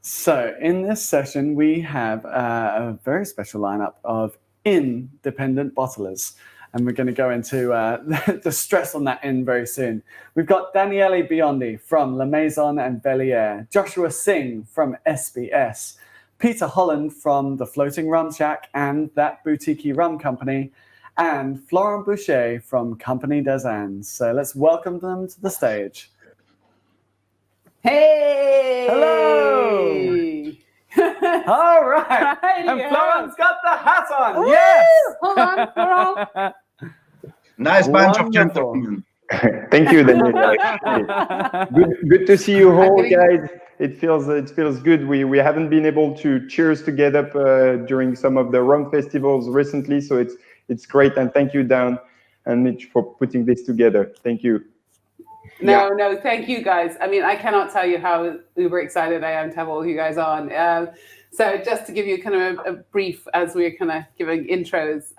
So in this session, we have a very special lineup of independent bottlers. And we're going to go into the stress on that in very soon. We've got Daniele Biondi from La Maison and Velier, Joshua Singh from SBS, Peter Holland from the Floating Rum Shack and That Boutique Rum Company, and Florent Beuchet from Compagnie Des Indes. So let's welcome them to the stage. Hey! Hello! All right. And Florent's got the hat on. Woo! Yes! Hold on, Florent. Nice bunch of Wonderful. gentlemen. Thank you, Daniele. Good to see you all, guys. It feels good. We haven't been able to cheers together during some of the rum festivals recently, so it's great. And thank you, Dan and Mitch, for putting this together. Thank you. No, thank you, guys. I mean, I cannot tell you how uber excited I am to have all of you guys on. So just to give you kind of a brief, as we're kind of giving intros,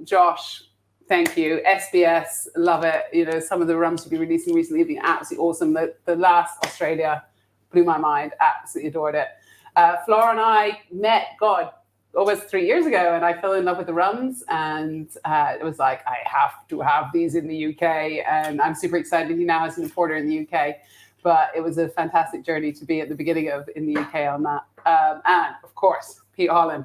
Josh, thank you. SBS, love it. You know, some of the rums you've been releasing recently have been absolutely awesome. The last Australia blew my mind. Absolutely adored it. Flora and I met, almost 3 years ago, and I fell in love with the rums, and it was like, I have to have these in the UK, and I'm super excited he now has an importer in the UK. But it was a fantastic journey to be at the beginning of in the UK on that. And of course, Pete Holland.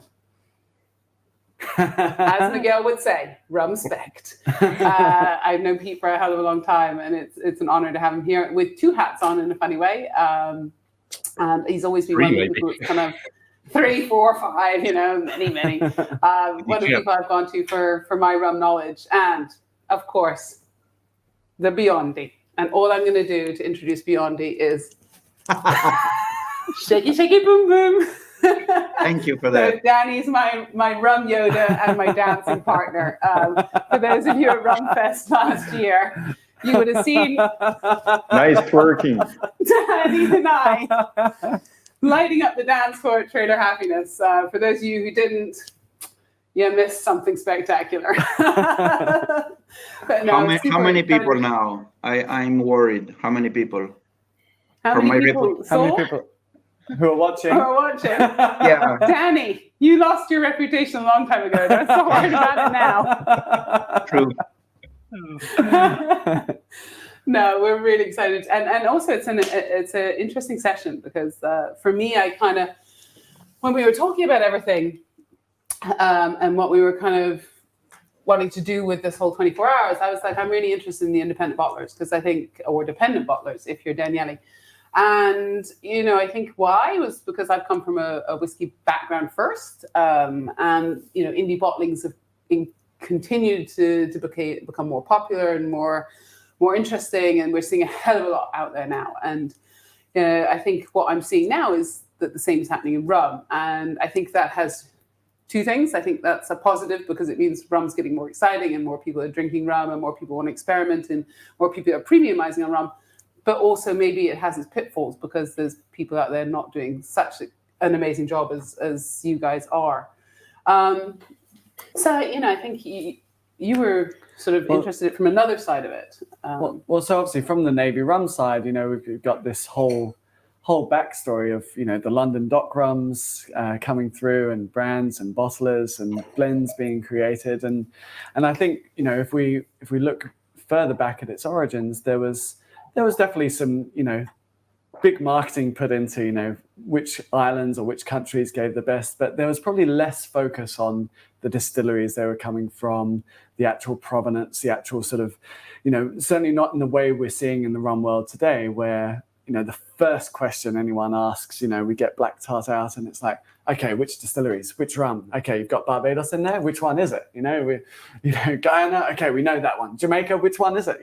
As Miguel would say, rum-spect. I've known Pete for a hell of a long time, and it's an honor to have him here with two hats on in a funny way. He's always been one of the people who's kind of 3, 4, 5, many. One of the people I've gone to for my rum knowledge. And of course, the Biondi. And all I'm going to do to introduce Biondi is shaky, shaky, boom, boom. Thank you for that. So Danny's my rum Yoda and my dancing partner. For those of you at Rumfest last year, you would have seen Nice twerking. Danny and I lighting up the dance floor at Trailer Happiness. For those of you who didn't, you missed something spectacular. But no, How many people now? I'm worried. How many people? How many people? Who are watching? Yeah. Danny, you lost your reputation a long time ago. Don't so worried about it now. True. No, we're really excited, and also it's an interesting session because for me, I kind of, when we were talking about everything and what we were kind of wanting to do with this whole 24 hours, I was like, I'm really interested in the independent bottlers because I think, or dependent bottlers, if you're Daniele. And, I think why was because I've come from a whiskey background first. And, indie bottlings have continued to become more popular and more interesting. And we're seeing a hell of a lot out there now. And I think what I'm seeing now is that the same is happening in rum. And I think that has two things. I think that's a positive because it means rum's getting more exciting and more people are drinking rum and more people want to experiment and more people are premiumizing on rum. But also maybe it has its pitfalls because there's people out there not doing such an amazing job as you guys are. So, I think you were sort of interested from another side of it. So obviously from the Navy rum side, we've got this whole backstory of, the London Dock Rums coming through and brands and bottlers and blends being created. And I think, if we look further back at its origins, there was definitely some, big marketing put into, which islands or which countries gave the best, but there was probably less focus on the distilleries they were coming from, the actual provenance, the actual sort of, certainly not in the way we're seeing in the rum world today, where, the first question anyone asks, we get Black Tart out and it's like, okay, which distilleries, which rum? Okay, you've got Barbados in there. Which one is it? Guyana. Okay, we know that one. Jamaica. Which one is it?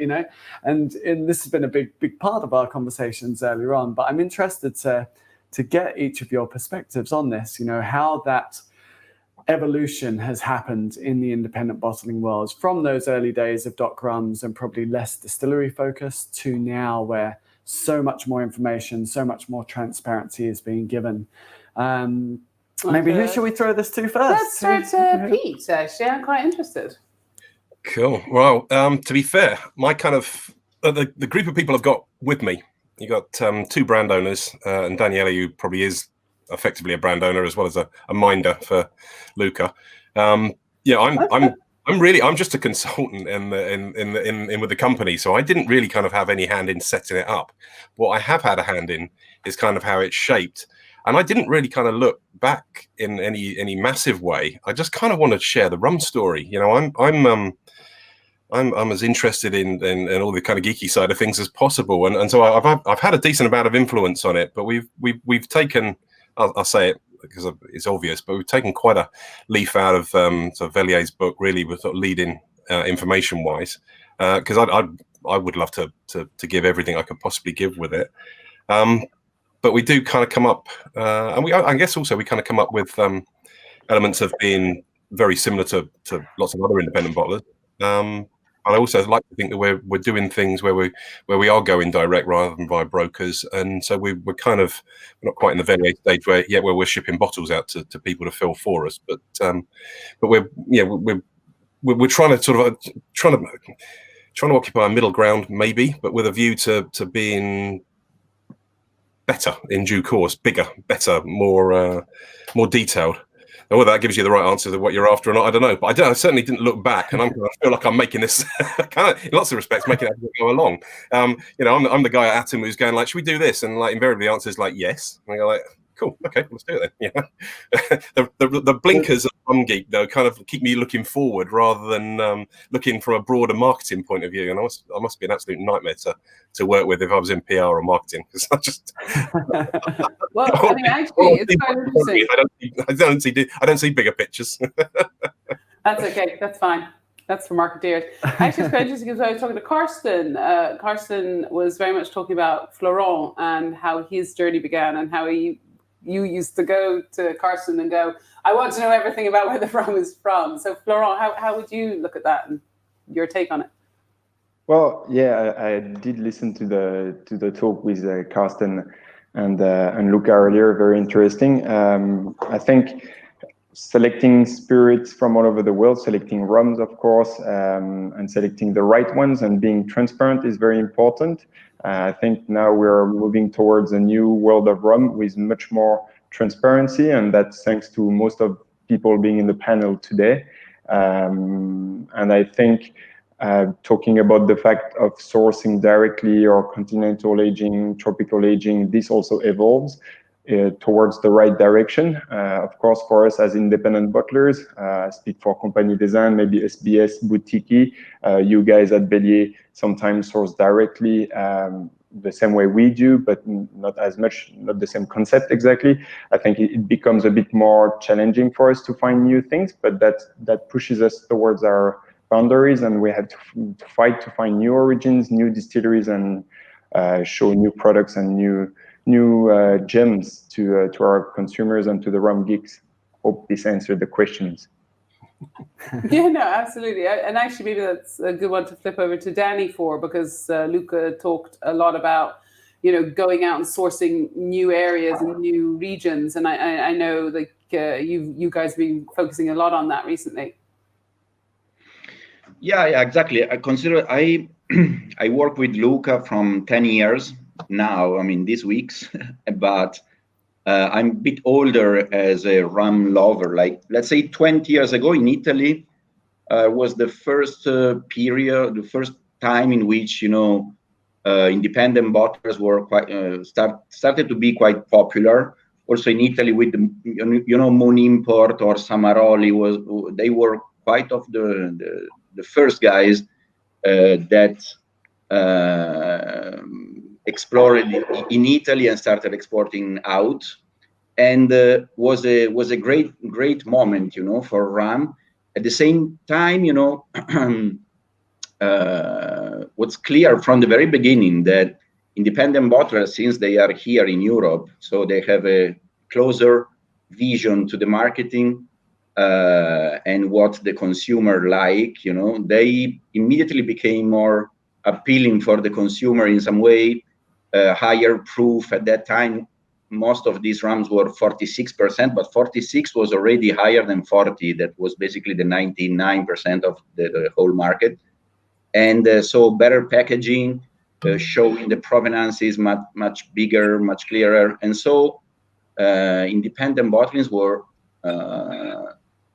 And this has been a big part of our conversations earlier on. But I'm interested to get each of your perspectives on this. How that evolution has happened in the independent bottling world from those early days of Dock Rums and probably less distillery focused to now, where so much more information, so much more transparency is being given. Maybe who should we throw this to first? Let's throw to Pete, actually. I'm quite interested. Cool. Well, to be fair, my kind of, the group of people I've got with me, you got two brand owners, and Daniele, who probably is effectively a brand owner as well as a minder for Luca. I'm just a consultant in with the company, so I didn't really kind of have any hand in setting it up. What I have had a hand in is kind of how it's shaped, and I didn't really kind of look back in any massive way. I just kind of want to share the rum story. You know, I'm as interested in all the kind of geeky side of things as possible, and so I've had a decent amount of influence on it. But we've taken, I'll say it because it's obvious, but we've taken quite a leaf out of sort of Velier's book, really, with sort of leading information wise, because I would love to give everything I could possibly give with it. But we do kind of come up, and I guess also we kind of come up with elements of being very similar to lots of other independent bottlers. I also like to think that we're doing things where we are going direct rather than via brokers, and so we're not quite in the Velier stage where we're shipping bottles out to people to fill for us, but we're trying to occupy a middle ground maybe, but with a view to being better in due course, bigger, better, more detailed. And whether that gives you the right answer to what you're after or not, I don't know. But I certainly didn't look back, and I feel like I'm making this kind of, in lots of respects, making it go along. You know, I'm the guy at Atom who's going like, "Should we do this?" And like invariably the answer is like, "Yes." And I go like, "Cool, okay, let's do it then." Yeah. the blinkers of Rum Geek though kind of keep me looking forward rather than looking from a broader marketing point of view. And I must be an absolute nightmare to work with if I was in PR or marketing, because I just well, I mean, actually, it's quite interesting. I don't see bigger pictures. That's okay. That's fine. That's for marketeers. Actually, it's quite interesting because I was talking to Karsten. Karsten was very much talking about Florent and how his journey began, and how you used to go to Karsten and go, "I want to know everything about where the rum is from." So, Florent, how would you look at that and your take on it? Well, yeah, I did listen to the talk with Karsten and Luca earlier. Very interesting. I think selecting spirits from all over the world, selecting rums, of course, and selecting the right ones and being transparent is very important. I think now we're moving towards a new world of rum with much more transparency, and that's thanks to most of people being in the panel today. And I think talking about the fact of sourcing directly or continental aging, tropical aging, this also evolves towards the right direction. Of course, for us as independent bottlers, speak for Compagnie Des Indes, maybe SBS, Boutique, you guys at Velier sometimes source directly the same way we do, but not as much, not the same concept exactly. I think it becomes a bit more challenging for us to find new things, but that pushes us towards our boundaries, and we have to fight to find new origins, new distilleries, and show new products and new gems to our consumers and to the rum geeks. Hope this answered the questions. Yeah, no, absolutely. And actually, maybe that's a good one to flip over to Danny for, because Luca talked a lot about, going out and sourcing new areas and new regions. And I know like you guys have been focusing a lot on that recently. Yeah, exactly. I consider I work with Luca from 10 years now. I mean, these weeks, but I'm a bit older as a rum lover. Like, let's say 20 years ago in Italy was the first period, the first time in which, independent bottlers were quite started to be quite popular. Also in Italy with the, Moon Import or Samaroli, they were quite of the first guys that explored in Italy and started exporting out, and was a great moment, for rum. At the same time, what's clear from the very beginning that independent bottlers, since they are here in Europe, so they have a closer vision to the marketing and what the consumer like, they immediately became more appealing for the consumer in some way. Higher proof at that time, most of these rums were 46%, but 46 was already higher than 40. That was basically the 99% of the whole market. And so better packaging, showing the provenance is much bigger, much clearer. And so independent bottlings were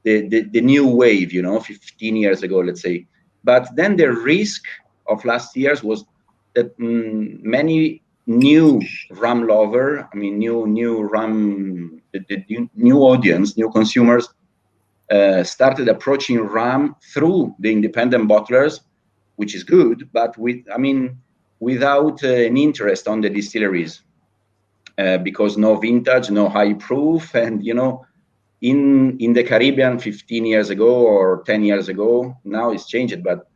the new wave, 15 years ago, let's say. But then the risk of last years was that many new rum lover, new rum, the new audience, new consumers started approaching rum through the independent bottlers, which is good, but without an interest on the distilleries, because no vintage, no high proof, and in the Caribbean 15 years ago or 10 years ago, now it's changed, but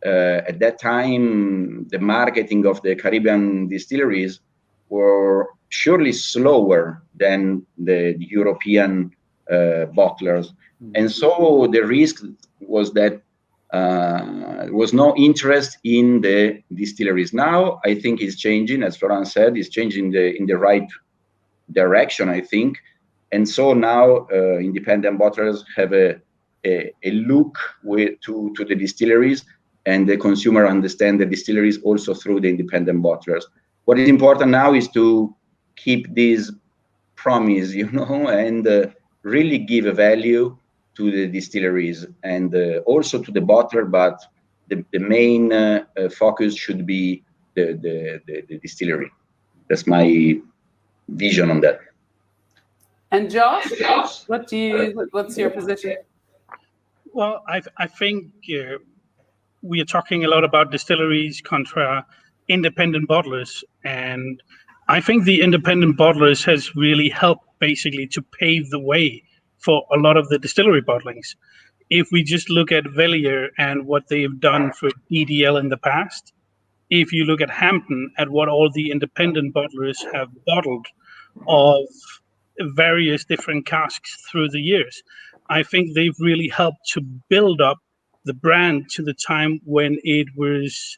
at that time, the marketing of the Caribbean distilleries were surely slower than the European bottlers. And so the risk was that there was no interest in the distilleries. Now, I think it's changing, as Florent said, it's changing in the right direction, I think. And so now independent bottlers have a look to the distilleries, and the consumer understand the distilleries also through the independent bottlers. What is important now is to keep this promise, and really give a value to the distilleries and also to the bottler, but the main focus should be the distillery. That's my vision on that. And Josh, what's your position? Well, I think we are talking a lot about distilleries contra independent bottlers, and I think the independent bottlers has really helped basically to pave the way for a lot of the distillery bottlings. If we just look at Velier and what they've done for DDL in the past, if you look at Hampton, at what all the independent bottlers have bottled of various different casks through the years, I think they've really helped to build up the brand to the time when it was,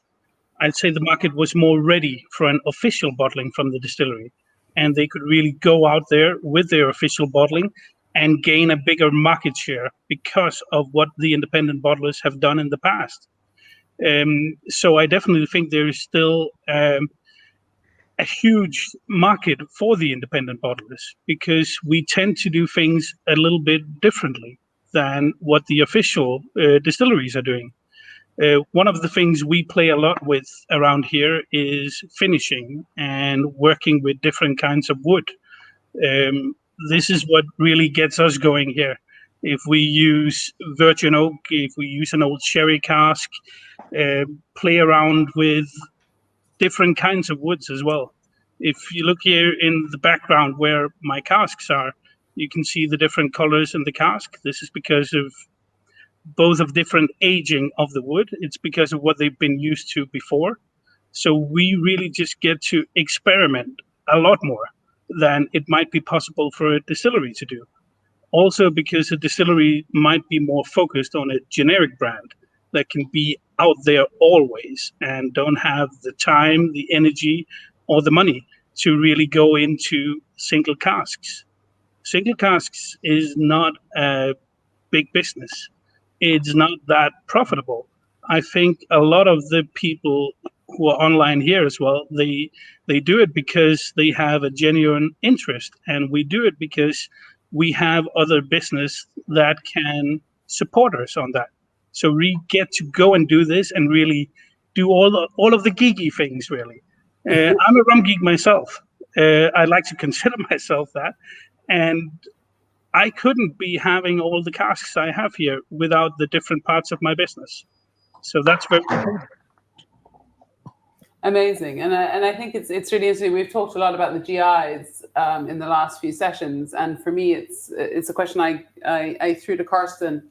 I'd say the market was more ready for an official bottling from the distillery. And they could really go out there with their official bottling and gain a bigger market share because of what the independent bottlers have done in the past. So I definitely think there is still a huge market for the independent bottlers, because we tend to do things a little bit differently than what the official distilleries are doing. One of the things we play a lot with around here is finishing and working with different kinds of wood. This is what really gets us going here. If we use virgin oak, if we use an old sherry cask, play around with different kinds of woods as well. If you look here in the background where my casks are, you can see the different colors in the cask. This is because of both of different aging of the wood. It's because of what they've been used to before. So we really just get to experiment a lot more than it might be possible for a distillery to do. Also because a distillery might be more focused on a generic brand that can be out there always and don't have the time, the energy, or the money to really go into single casks. Single casks is not a big business. It's not that profitable. I think a lot of the people who are online here as well, they do it because they have a genuine interest, and we do it because we have other business that can support us on that. So we get to go and do this and really do all of the geeky things, really. I'm a rum geek myself. I like to consider myself that. And I couldn't be having all the casks I have here without the different parts of my business. So that's very important. Amazing. And I think it's really interesting. We've talked a lot about the GIs in the last few sessions. And for me, it's a question I threw to Karsten.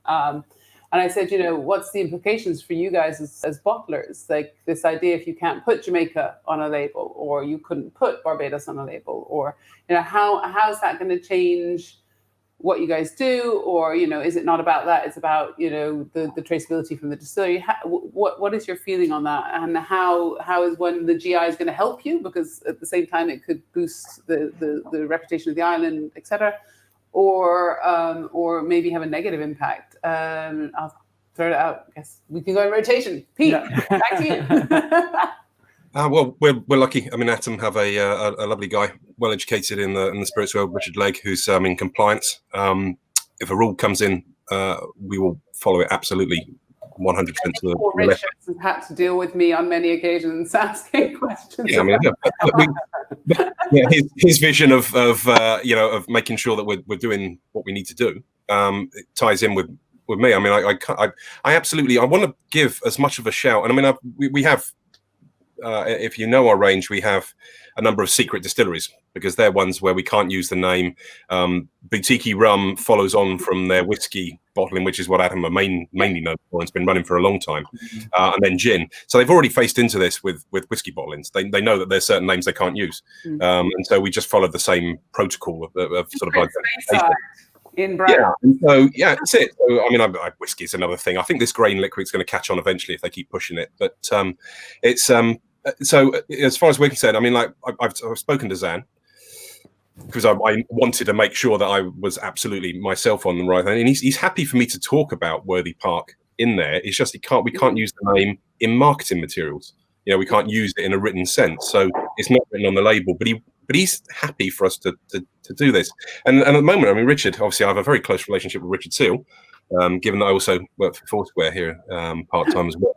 And I said, what's the implications for you guys as bottlers? Like this idea, if you can't put Jamaica on a label, or you couldn't put Barbados on a label, or, how's that going to change what you guys do? Or, is it not about that? It's about, the traceability from the distillery. What is your feeling on that? And how is when the GI is going to help you? Because at the same time, it could boost the reputation of the island, etc. Or maybe have a negative impact. I'll throw it out. I guess we can go in rotation. Pete, back to you. Well, we're lucky. I mean, Atom have a lovely guy, well educated in the spirits world, Richard Legg, who's in compliance. If a rule comes in, we will follow it absolutely 100% to the Richard has had to deal with me on many occasions asking questions. Yeah, I mean, his vision of making sure that we're doing what we need to do, it ties in with me. I mean, I absolutely, I want to give as much of a shout. And I mean, we have, if you know our range, we have a number of secret distilleries, because they're ones where we can't use the name. Boutique Rum follows on from their whiskey bottling, which is what Adam are mainly known for, and it's been running for a long time. And then gin. So they've already faced into this with whiskey bottlings. They know that there's certain names they can't use. And so we just followed the same protocol of sort of like in Brighton. Yeah, and so that's it. So I mean, whiskey is another thing. I think this grain liquid's going to catch on eventually if they keep pushing it. But it's so as far as we're concerned, I mean, like I've spoken to Zan, because I wanted to make sure that I was absolutely myself on the right thing, and he's happy for me to talk about Worthy Park in there. It's just we can't use the name in marketing materials. You know, we can't use it in a written sense, so it's not written on the label. But he's happy for us to do this. And at the moment, I mean, Richard, obviously, I have a very close relationship with Richard Seal, given that I also work for Foursquare here part time as well.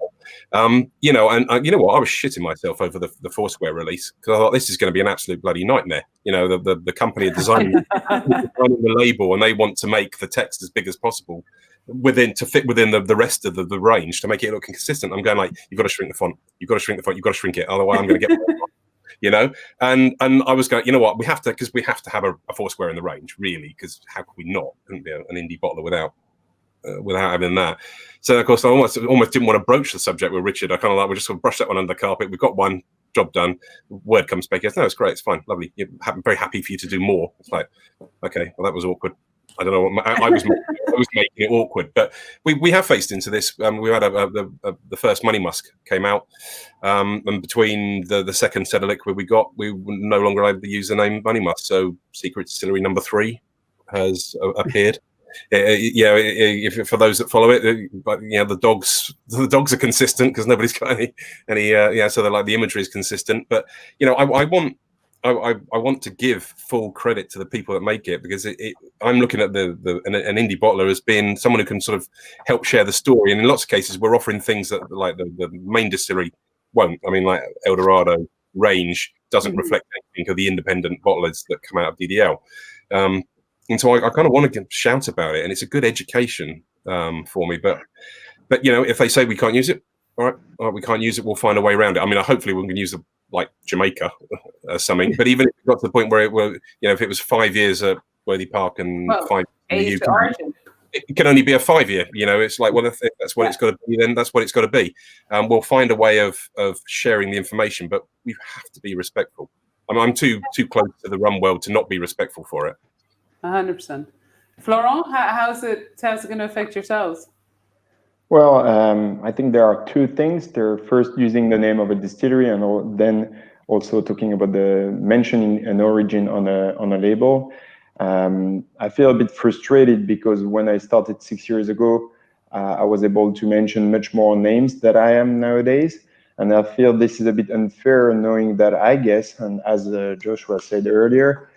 You know, and you know what? I was shitting myself over the Foursquare release, because I thought this is going to be an absolute bloody nightmare. You know, the company are designing the label, and they want to make the text as big as possible to fit within the rest of the range to make it look consistent. I'm going like, you've got to shrink the font. You've got to shrink the font. You've got to shrink it. Otherwise, I'm going to get. You know, and I was going, you know what? We have to, because we have to have a Foursquare in the range, really. Because how could we not? Couldn't be an indie bottler without having that. So of course I almost didn't want to broach the subject with Richard. I kind of like, we're just going to brush that one under the carpet. We've got one job done. Word comes back, yes, no, it's great, it's fine, lovely. I'm very happy for you to do more. It's like, okay, well, that was awkward. I don't know what I was making it awkward, but we have faced into this. We had the first Money Musk came out, and between the second set of liquid we were no longer able to use the name Money Musk. So Secret Distillery number 3 has appeared. If for those that follow it, but you know, the dogs are consistent because nobody's got any so they're like, the imagery is consistent. But you know, I want to give full credit to the people that make it, because I'm looking at an indie bottler as being someone who can sort of help share the story, and in lots of cases we're offering things that like the main distillery won't. I mean, like Eldorado range doesn't reflect anything of the independent bottlers that come out of DDL. And so I kind of want to shout about it, and it's a good education for me. But you know, if they say we can't use it, all right, we can't use it, we'll find a way around it. I mean, hopefully we can use it like Jamaica or something. But even if it got to the point where if it was 5 years at Worthy Park and 5 years in the UK, it can only be a 5 year. You know, it's like, well, if that's what it's got to be, then that's what it's got to be. We'll find a way of sharing the information, but we have to be respectful. I'm too close to the rum world to not be respectful for it. 100%. Florent, how's it going to affect yourselves? Well, I think there are two things. They're first using the name of a distillery, and then also talking about the mentioning an origin on a label. I feel a bit frustrated because when I started 6 years ago, I was able to mention much more names than I am nowadays. And I feel this is a bit unfair, knowing that I guess, and as Joshua said earlier,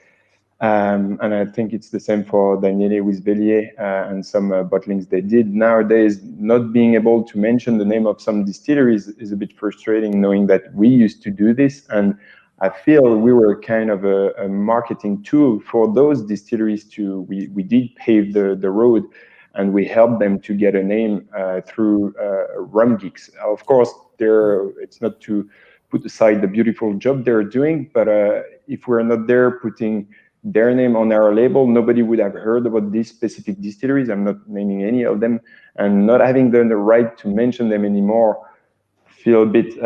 and I think it's the same for Daniele with Velier and some bottlings they did. Nowadays, not being able to mention the name of some distilleries is a bit frustrating, knowing that we used to do this. And I feel we were kind of a marketing tool for those distilleries too. We did pave the road, and we helped them to get a name through Rum Geeks. Of course, it's not to put aside the beautiful job they're doing, but if we're not there putting their name on our label, nobody would have heard about these specific distilleries. I'm not naming any of them, and not having the right to mention them anymore, feel a bit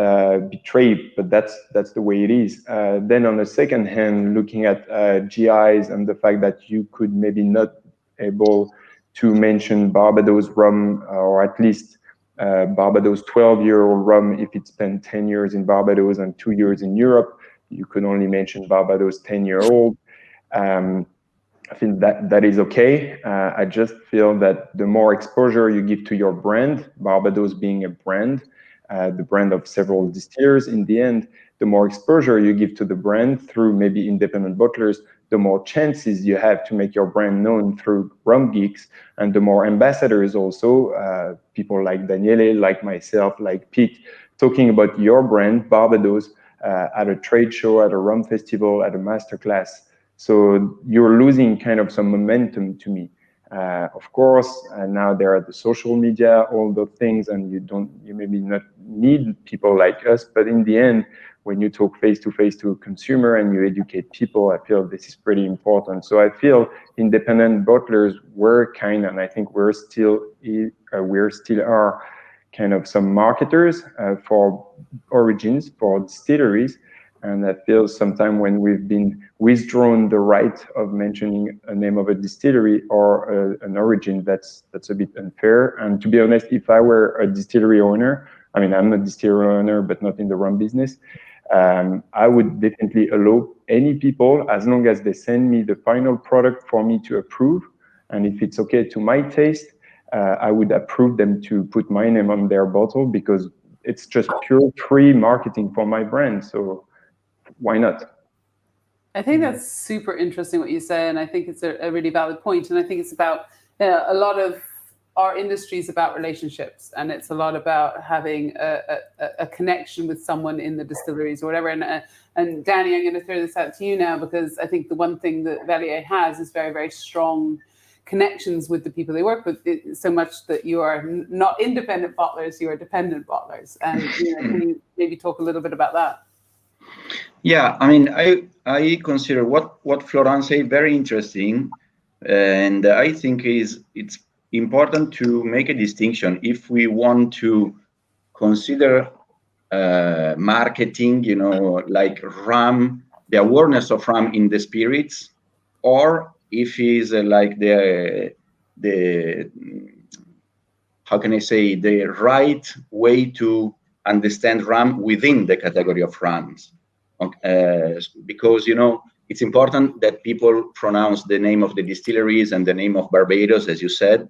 betrayed, but that's the way it is. Then on the second hand, looking at GIs and the fact that you could maybe not able to mention Barbados rum, or at least Barbados 12-year-old rum, if it spent 10 years in Barbados and 2 years in Europe, you could only mention Barbados 10-year-old. I think that is okay. I just feel that the more exposure you give to your brand, Barbados being a brand, the brand of several distillers in the end, the more exposure you give to the brand through maybe independent bottlers, the more chances you have to make your brand known through rum geeks, and the more ambassadors also, people like Daniele, like myself, like Pete, talking about your brand, Barbados, at a trade show, at a rum festival, at a masterclass. So you're losing kind of some momentum to me. Of course, now there are the social media, all those things, and you maybe not need people like us, but in the end, when you talk face to face to a consumer and you educate people, I feel this is pretty important. So I feel independent bottlers were kind, and I think we're still are kind of some marketers for origins, for distilleries. And I feel sometimes when we've been withdrawn the right of mentioning a name of a distillery or an origin, that's a bit unfair. And to be honest, if I were a distillery owner, I mean, I'm a distillery owner, but not in the rum business, I would definitely allow any people, as long as they send me the final product for me to approve. And if it's okay to my taste, I would approve them to put my name on their bottle, because it's just pure free marketing for my brand. So why not? I think that's super interesting what you say, and I think it's a really valid point. And I think it's about a lot of our industry is about relationships, and it's a lot about having a connection with someone in the distilleries or whatever. And Danny, I'm going to throw this out to you now, because I think the one thing that Velier has is very, very strong connections with the people they work with, so much that you are not independent bottlers, you are dependent bottlers. And can you maybe talk a little bit about that? Yeah, I mean, I consider what Florent said very interesting, and I think it's important to make a distinction if we want to consider marketing, like rum, the awareness of rum in the spirits, or if it's like the how can I say, the right way to understand rum within the category of rums. Because it's important that people pronounce the name of the distilleries and the name of Barbados, as you said,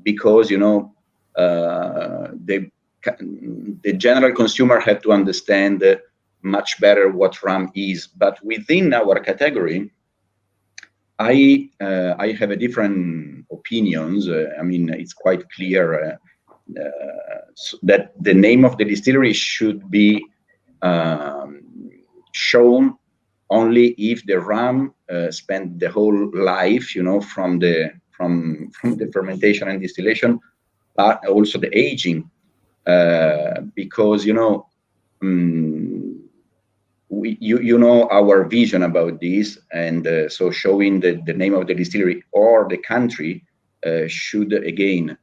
because the general consumer had to understand much better what rum is. But within our category, I have a different opinions. I mean, it's quite clear that the name of the distillery should be shown only if the rum spent the whole life, from the fermentation and distillation, but also the aging, because our vision about this, and so showing the name of the distillery or the country should again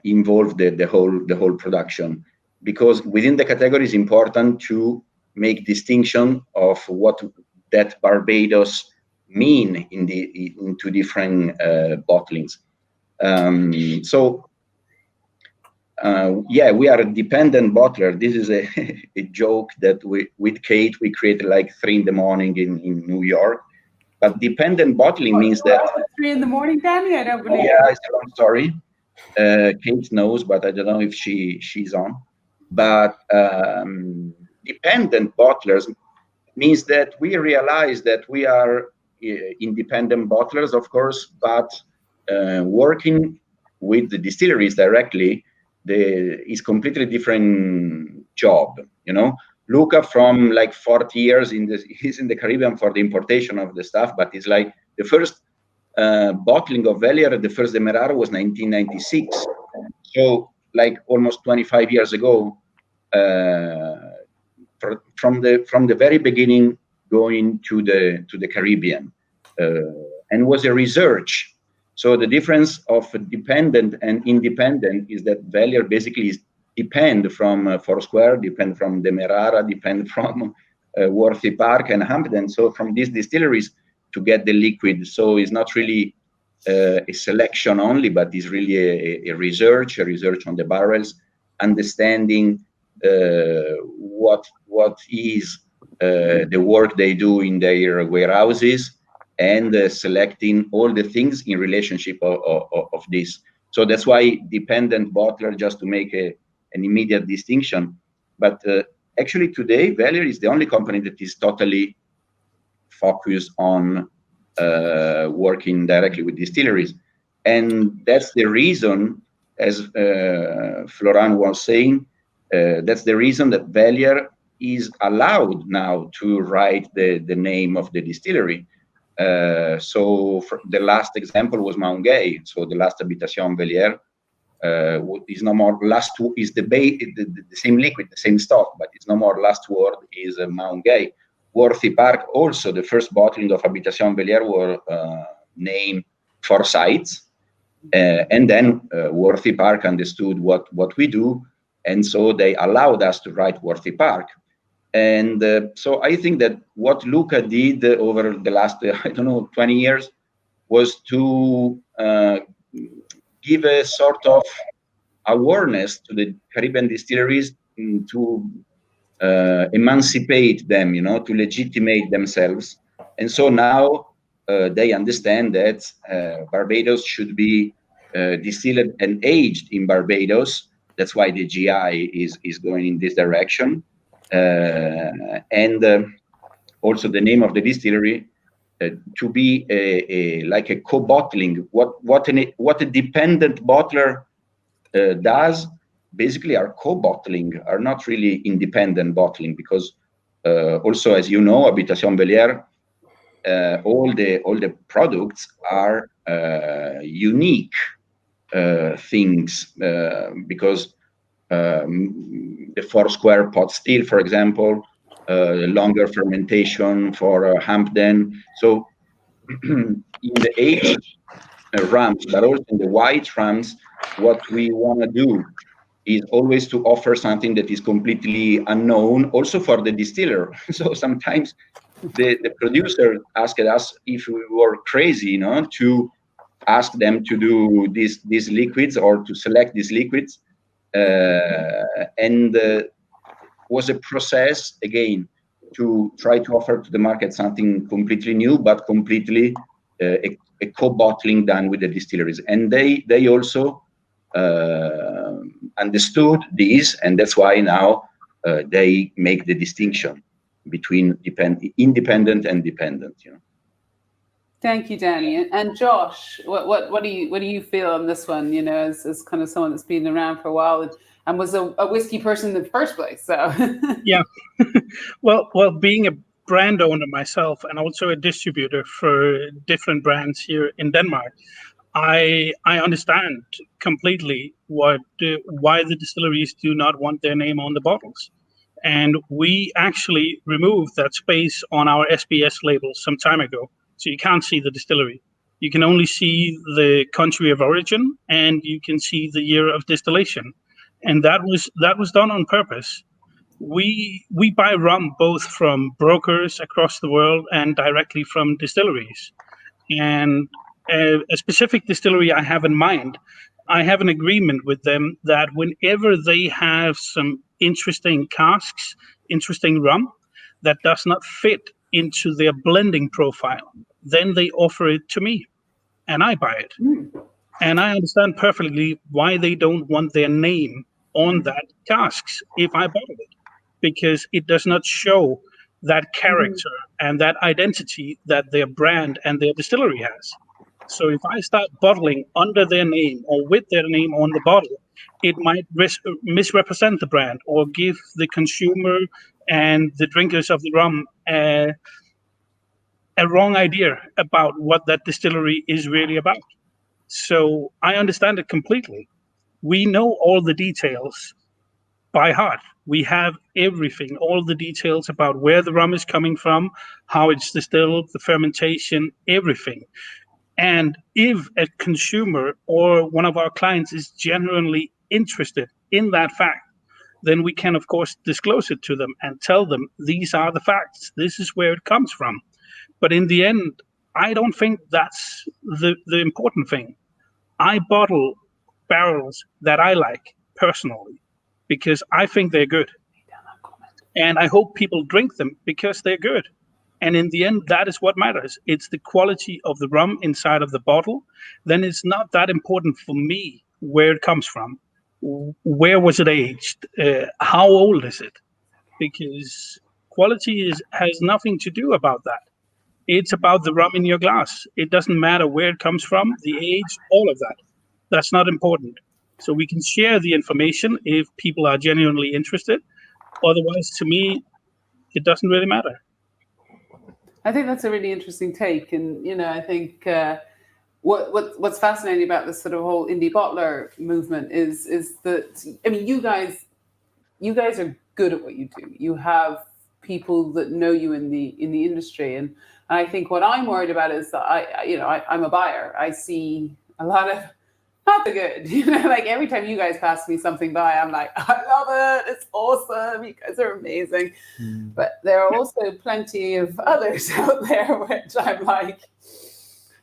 involve the whole production, because within the category is important to make distinction of what that Barbados mean into different bottlings. Yeah, we are a dependent bottler. This is a joke that with Kate we created like 3 in the morning in New York. But dependent bottling means that 3 in the morning, Danny? I don't believe. Yeah, I'm sorry. Kate knows, but I don't know if she's on. But dependent bottlers means that we realize that we are independent bottlers, of course, but working with the distilleries directly is completely different job. Luca from like 40 years he's in the Caribbean for the importation of the stuff, but it's like the first bottling of Velier, the first Demerara was 1996. So like almost 25 years ago, from the very beginning, going to the Caribbean, and was a research. So the difference of dependent and independent is that Velier basically depend from Foursquare, depend from Demerara, depend from Worthy Park and Hampden. So from these distilleries to get the liquid. So it's not really a selection only, but it's really a research on the barrels, understanding what is the work they do in their warehouses, and selecting all the things in relationship of this. So that's why dependent bottler, just to make an immediate distinction. But actually today Velier is the only company that is totally focused on working directly with distilleries, and that's the reason, as Florent was saying, that's the reason that Velier is allowed now to write the name of the distillery. So the last example was Mount Gay. So the last Habitation Velier is no more is the same liquid, the same stock, but it's no more last word is Mount Gay. Worthy Park also, the first bottling of Habitation Velier were named 4 sites, and then Worthy Park understood what we do, and so they allowed us to write Worthy Park. And so I think that what Luca did over the last, 20 years was to give a sort of awareness to the Caribbean distilleries to emancipate them, to legitimate themselves. And so now they understand that Barbados should be distilled and aged in Barbados. That's why the GI is going in this direction. And also the name of the distillery to be like a co-bottling. What a dependent bottler does basically are co-bottling, are not really independent bottling, because also, as you know, Habitation Velier, all the products are unique things, because the 4 square pot still, for example, longer fermentation for Hampden. So in the aged rums, but also in the white rums, what we want to do is always to offer something that is completely unknown, also for the distiller. So sometimes the producer asked us if we were crazy, to ask them to do these liquids or to select these liquids. And was a process, again, to try to offer to the market something completely new, but completely a co-bottling done with the distilleries. And they also understood this, and that's why now they make the distinction between independent and dependent. Thank you, Danny. And Josh, what do you feel on this one? As kind of someone that's been around for a while and was a whiskey person in the first place. So yeah, well, being a brand owner myself and also a distributor for different brands here in Denmark, I understand completely why the distilleries do not want their name on the bottles. And we actually removed that space on our SBS labels some time ago. So you can't see the distillery. You can only see the country of origin, and you can see the year of distillation. And that was done on purpose. We buy rum both from brokers across the world and directly from distilleries. And a specific distillery I have in mind, I have an agreement with them that whenever they have some interesting casks, interesting rum that does not fit into their blending profile, then they offer it to me and I buy it. And I understand perfectly why they don't want their name on that casks if I bottle it, because it does not show that character and that identity that their brand and their distillery has. So if I start bottling under their name or with their name on the bottle, it might misrepresent the brand or give the consumer and the drinkers of the rum a wrong idea about what that distillery is really about. So I understand it completely. We know all the details by heart. We have everything, all the details about where the rum is coming from, how it's distilled, the fermentation, everything. And if a consumer or one of our clients is genuinely interested in that fact, then we can, of course, disclose it to them and tell them these are the facts. This is where it comes from. But in the end, I don't think that's the important thing. I bottle barrels that I like personally because I think they're good. And I hope people drink them because they're good. And in the end, that is what matters. It's the quality of the rum inside of the bottle. Then it's not that important for me where it comes from. Where was it aged? How old is it? because quality has nothing to do about that. It's about the rum in your glass. It doesn't matter where it comes from, the age, all of that. That's not important. So we can share the information if people are genuinely interested. Otherwise, to me, it doesn't really matter. I think that's a really interesting take, and I think what's fascinating about this sort of whole indie bottler movement is that you guys are good at what you do. You have people that know you in the industry, and I think what I'm worried about is that I'm a buyer. I see a lot of not the good, like every time you guys pass me something by, I'm like, I love it, it's awesome, you guys are amazing. But there are also plenty of others out there which I'm like,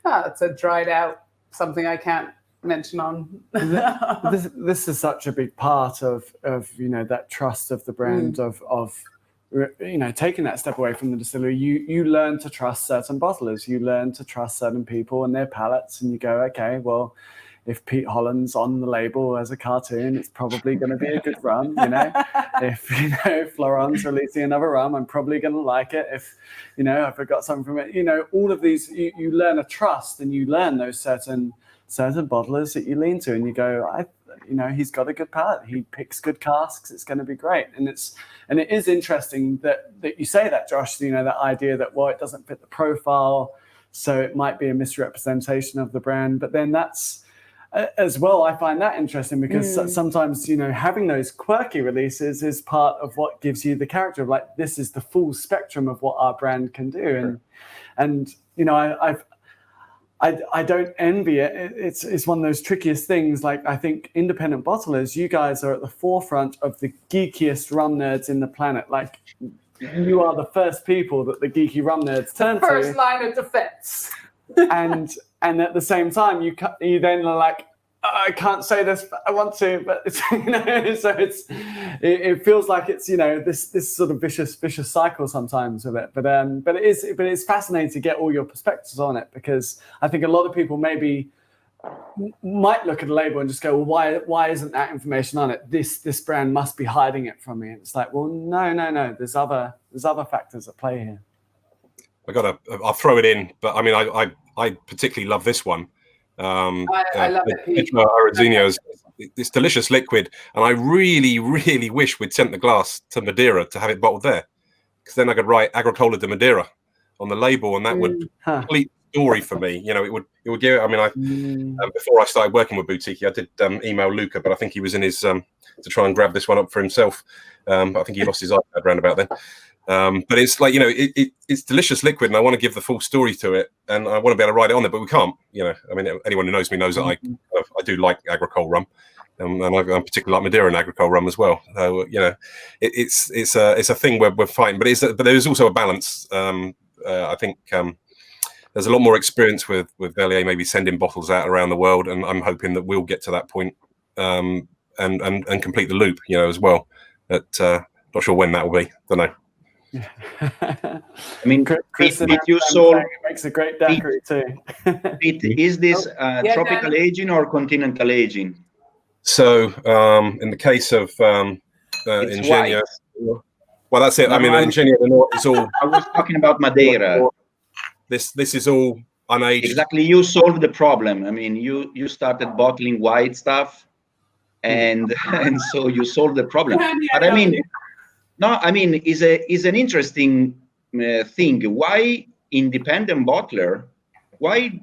it's a dried out something I can't mention on. this is such a big part of that trust of the brand, of taking that step away from the distillery. You learn to trust certain bottlers, you learn to trust certain people and their palates, and you go, okay, well, if Pete Holland's on the label as a cartoon, it's probably going to be a good rum. If Florent's releasing another rum, I'm probably going to like it. If I got something from it, all of these, you learn a trust, and you learn those certain bottlers that you lean to, and you go, he's got a good palate. He picks good casks. It's going to be great. And it is interesting that you say that, Josh. That idea that it doesn't fit the profile, so it might be a misrepresentation of the brand. But then that's as well, I find that interesting because sometimes, having those quirky releases is part of what gives you the character of like, this is the full spectrum of what our brand can do. And I don't envy it. It's one of those trickiest things. Like, I think independent bottlers, you guys are at the forefront of the geekiest rum nerds in the planet. Like, you are the first people that the geeky rum nerds turn to. First line of defense. And at the same time, you then are like, I can't say this, but I want to. But so it feels like it's this sort of vicious cycle sometimes of it. But it is fascinating to get all your perspectives on it, because I think a lot of people maybe might look at a label and just go, well, why isn't that information on it? This brand must be hiding it from me. And it's like, well, no. There's other factors at play here. I'll throw it in, but I particularly love this one. I love it. It's delicious liquid, and I really, really wish we'd sent the glass to Madeira to have it bottled there, because then I could write Agricola de Madeira on the label, and that would complete the story for me. It would give. Before I started working with Boutique, I did email Luca, but I think he was in his to try and grab this one up for himself. I think he lost his iPad round about then. But it's like, it's delicious liquid, and I want to give the full story to it, and I want to be able to write it on there, but we can't. Anyone who knows me knows that I do like Agricole rum, and I particularly like Madeira and Agricole rum as well. So it's a thing where we're fighting, but there is also a balance. I think there's a lot more experience with Velier maybe sending bottles out around the world, and I'm hoping that we'll get to that point and complete the loop, as well. But not sure when that will be. Don't know. Chris, you sold. It makes a great daiquiri too. Pete, is this tropical aging or continental aging? So, in the case of Ingenia, well, that's it. Ingenia, it's all. I was talking about Madeira. This is all unaged. Exactly, you solved the problem. You started bottling white stuff, and so you solved the problem. But is an interesting thing. Why independent bottler? Why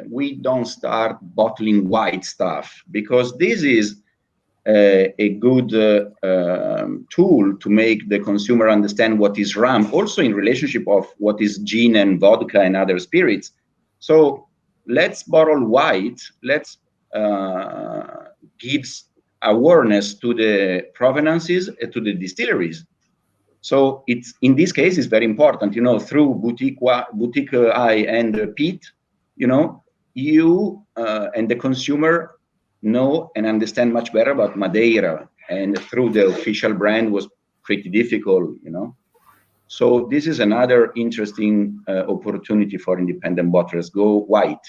we don't start bottling white stuff? Because this is a good tool to make the consumer understand what is rum, also in relationship of what is gin and vodka and other spirits. So let's bottle white. Let's give awareness to the provenances, to the distilleries. So it's, in this case, is very important, through Boutique Eye and Pete, you and the consumer know and understand much better about Madeira, and through the official brand was pretty difficult, So this is another interesting opportunity for independent bottlers. Go white.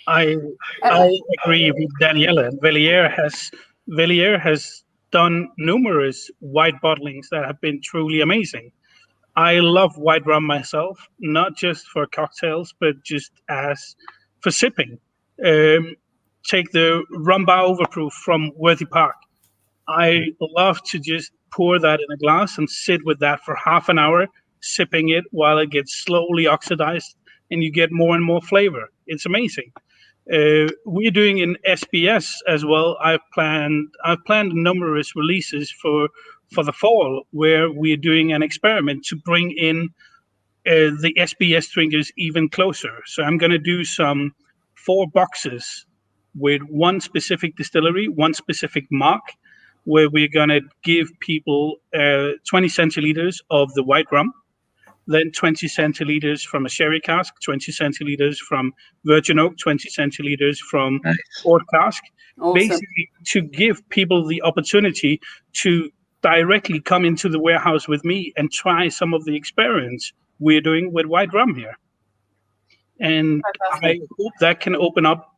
I agree with Daniele. Velier has done numerous white bottlings that have been truly amazing. I love white rum myself, not just for cocktails, but just as for sipping. Take the rum bar overproof from Worthy Park. I love to just pour that in a glass and sit with that for half an hour, sipping it while it gets slowly oxidized, and you get more and more flavor. It's amazing. We're doing in SBS as well. I've planned numerous releases for the fall where we're doing an experiment to bring in the SBS drinkers even closer. So I'm going to do 4 boxes with one specific distillery, one specific mark, where we're going to give people 20 centiliters of the white rum, then 20 centiliters from a sherry cask, 20 centiliters from virgin oak, 20 centiliters from oak cask, basically to give people the opportunity to directly come into the warehouse with me and try some of the experiments we're doing with white rum here. And I hope that can open up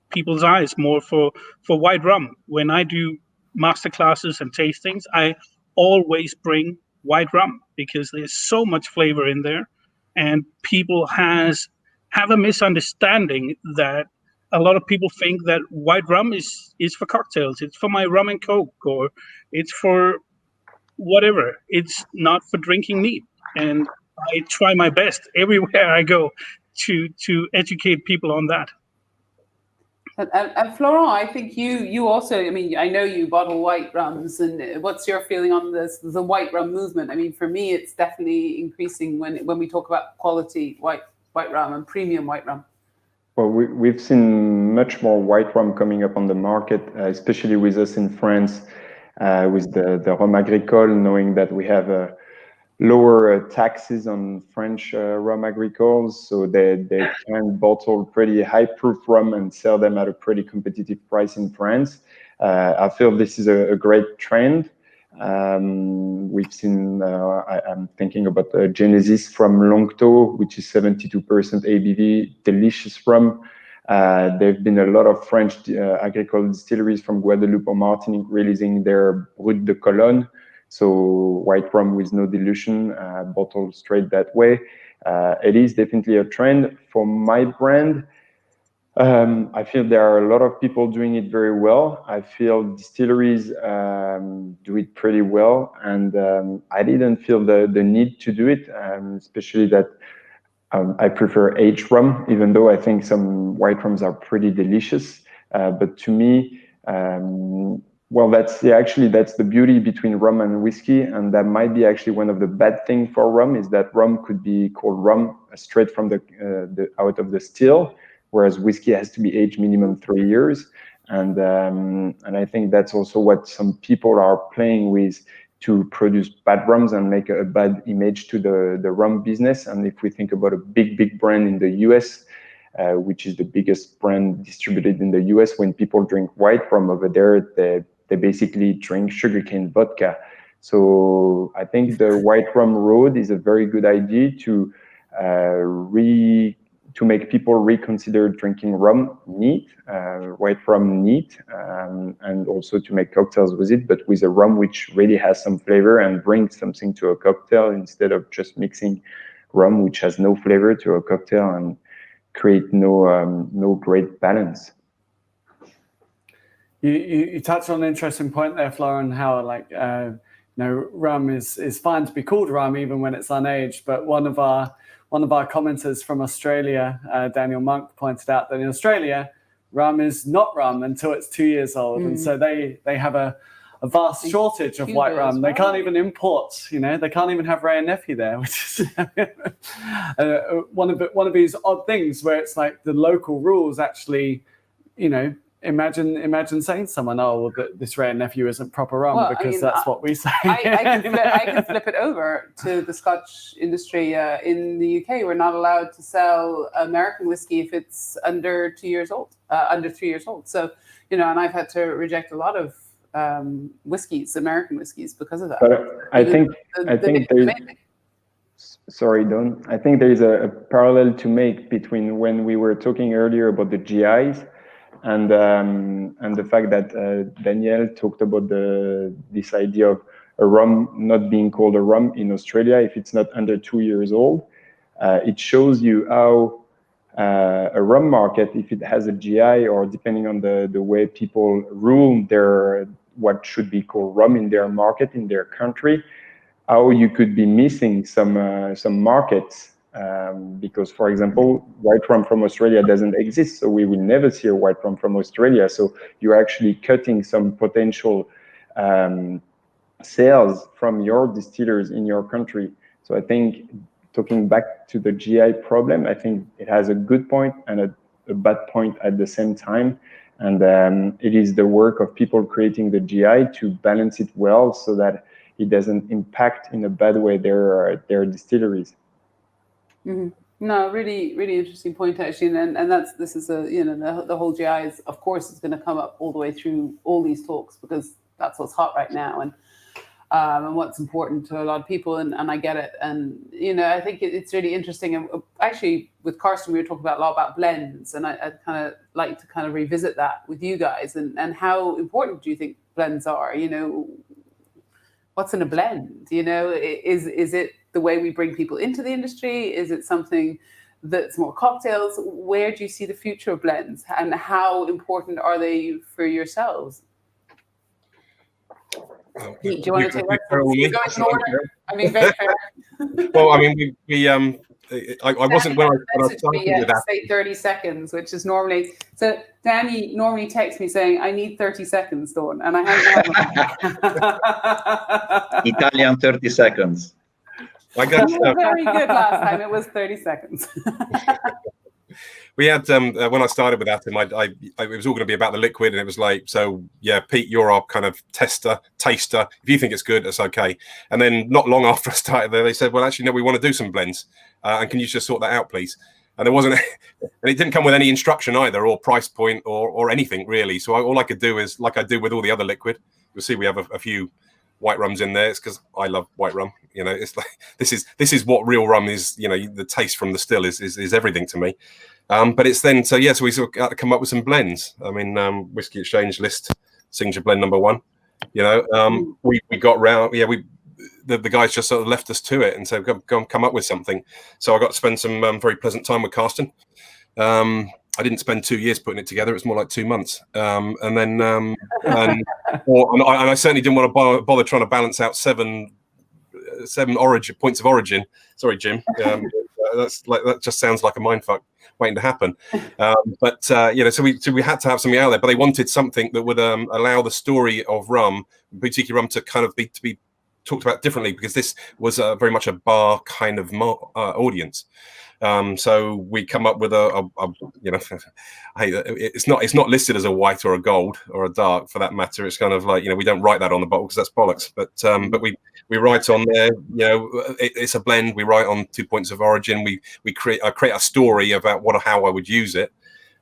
people's eyes more for white rum. When I do master classes and tastings, I always bring white rum because there's so much flavor in there, and people have a misunderstanding that a lot of people think that white rum is for cocktails. It's for my rum and coke, or it's for whatever. It's not for drinking neat. And I try my best everywhere I go to educate people on that. And Florent, I think you also, I mean, I know you bottle white rums, and what's your feeling on the white rum movement? I mean, for me, it's definitely increasing when we talk about quality white rum and premium white rum. Well, we've seen much more white rum coming up on the market, especially with us in France, with the Rhum Agricole, knowing that we have lower taxes on French rum agricoles, so they can bottle pretty high proof rum and sell them at a pretty competitive price in France. I feel this is a great trend. We've seen, I'm thinking about Genesis from Longto, which is 72% ABV, delicious rum. There've been a lot of French agricole distilleries from Guadeloupe or Martinique releasing their Brut de Cologne, so white rum with no dilution, bottled straight that way. It is definitely a trend. For my brand, I feel there are a lot of people doing it very well. I feel distilleries do it pretty well, and I didn't feel the need to do it, especially that I prefer aged rum, even though I think some white rums are pretty delicious. But to me, well, that's the beauty between rum and whiskey, and that might be actually one of the bad things for rum, is that rum could be called rum straight from the out of the still, whereas whiskey has to be aged minimum 3 years. And I think that's also what some people are playing with to produce bad rums and make a bad image to the rum business. And if we think about a big brand in the US, which is the biggest brand distributed in the US, when people drink white rum over there, they basically drink sugarcane vodka. So I think the white rum road is a very good idea to make people reconsider drinking rum neat, white rum neat, and also to make cocktails with it, but with a rum which really has some flavor and brings something to a cocktail, instead of just mixing rum which has no flavor to a cocktail and create no great balance. You touched on an interesting point there, Florent, how rum is fine to be called rum even when it's unaged. But one of our commenters from Australia, Daniel Monk, pointed out that in Australia, rum is not rum until it's 2 years old, and so they have a vast shortage of white rum. They can't even import, they can't even have Ray and Nephew there, which is one of these odd things where it's like the local rules actually, imagine saying to someone, oh, well, this Ray and Nephew isn't proper rum, because that's what we say. I can flip it over to the Scotch industry. In the UK, we're not allowed to sell American whiskey if it's under 2 years old, under 3 years old. So, and I've had to reject a lot of whiskeys, American whiskeys, because of that. But I think there's, sorry, Don. I think there is a parallel to make between when we were talking earlier about the GIs. and the fact that Danielle talked about this idea of a rum not being called a rum in Australia if it's not under 2 years old. It shows you how a rum market, if it has a GI, or depending on the way people rule their what should be called rum in their market, in their country, how you could be missing some markets. Because, for example, white rum from Australia doesn't exist, so we will never see a white rum from Australia. So you're actually cutting some potential sales from your distillers in your country. So I think, talking back to the GI problem, I think it has a good point and a bad point at the same time. And it is the work of people creating the GI to balance it well so that it doesn't impact in a bad way their distilleries. Mm-hmm. No, really, really interesting point actually, and this is the whole GI is, of course, is going to come up all the way through all these talks because that's what's hot right now and what's important to a lot of people, and I get it, and I think it's really interesting. And actually, with Carsten, we were talking a lot about blends, and I'd kind of like to kind of revisit that with you guys, and how important do you think blends are? What's in a blend? Is it the way we bring people into the industry? Is it something that's more cocktails? Where do you see the future of blends, and how important are they for yourselves? Pete, do you want to take that? You're going in order. I mean, very fair. Well, I mean, I wasn't when I started with that. Say 30 seconds, which is normally. So Danny normally texts me saying, "I need 30 seconds, Dawn," and I haven't had Italian 30 seconds. I got very good last time. It was 30 seconds. We had when I started with Atom, it was all going to be about the liquid, and it was like, so yeah, Pete, you're our kind of taster. If you think it's good, that's okay. And then not long after I started there, they said, well, actually, no, we want to do some blends, and can you just sort that out, please? And there wasn't, and it didn't come with any instruction either, or price point, or anything really. So all I could do is, like I do with all the other liquid. You'll see we have a few white rums in there. It's because I love white rum. It's like this is what real rum is. The taste from the still is everything to me. But it's then so we sort of got to come up with some blends. I mean, Whiskey Exchange list signature blend number 1. We got round. Yeah, the guys just sort of left us to it and said, go come up with something. So I got to spend some very pleasant time with Carsten. I didn't spend 2 years putting it together. It's more like 2 months. And then and I certainly didn't want to bother trying to balance out seven points of origin. Sorry, Jim. That just sounds like a mindfuck waiting to happen. So we had to have something out there, but they wanted something that would allow the story of rum, boutique rum, to kind of be talked about differently, because this was very much a bar kind of audience. So we come up with it's not listed as a white or a gold or a dark for that matter. It's kind of like, we don't write that on the bottle because that's bollocks. But we write on there, it's a blend. We write on 2 points of origin. I create a story about how I would use it,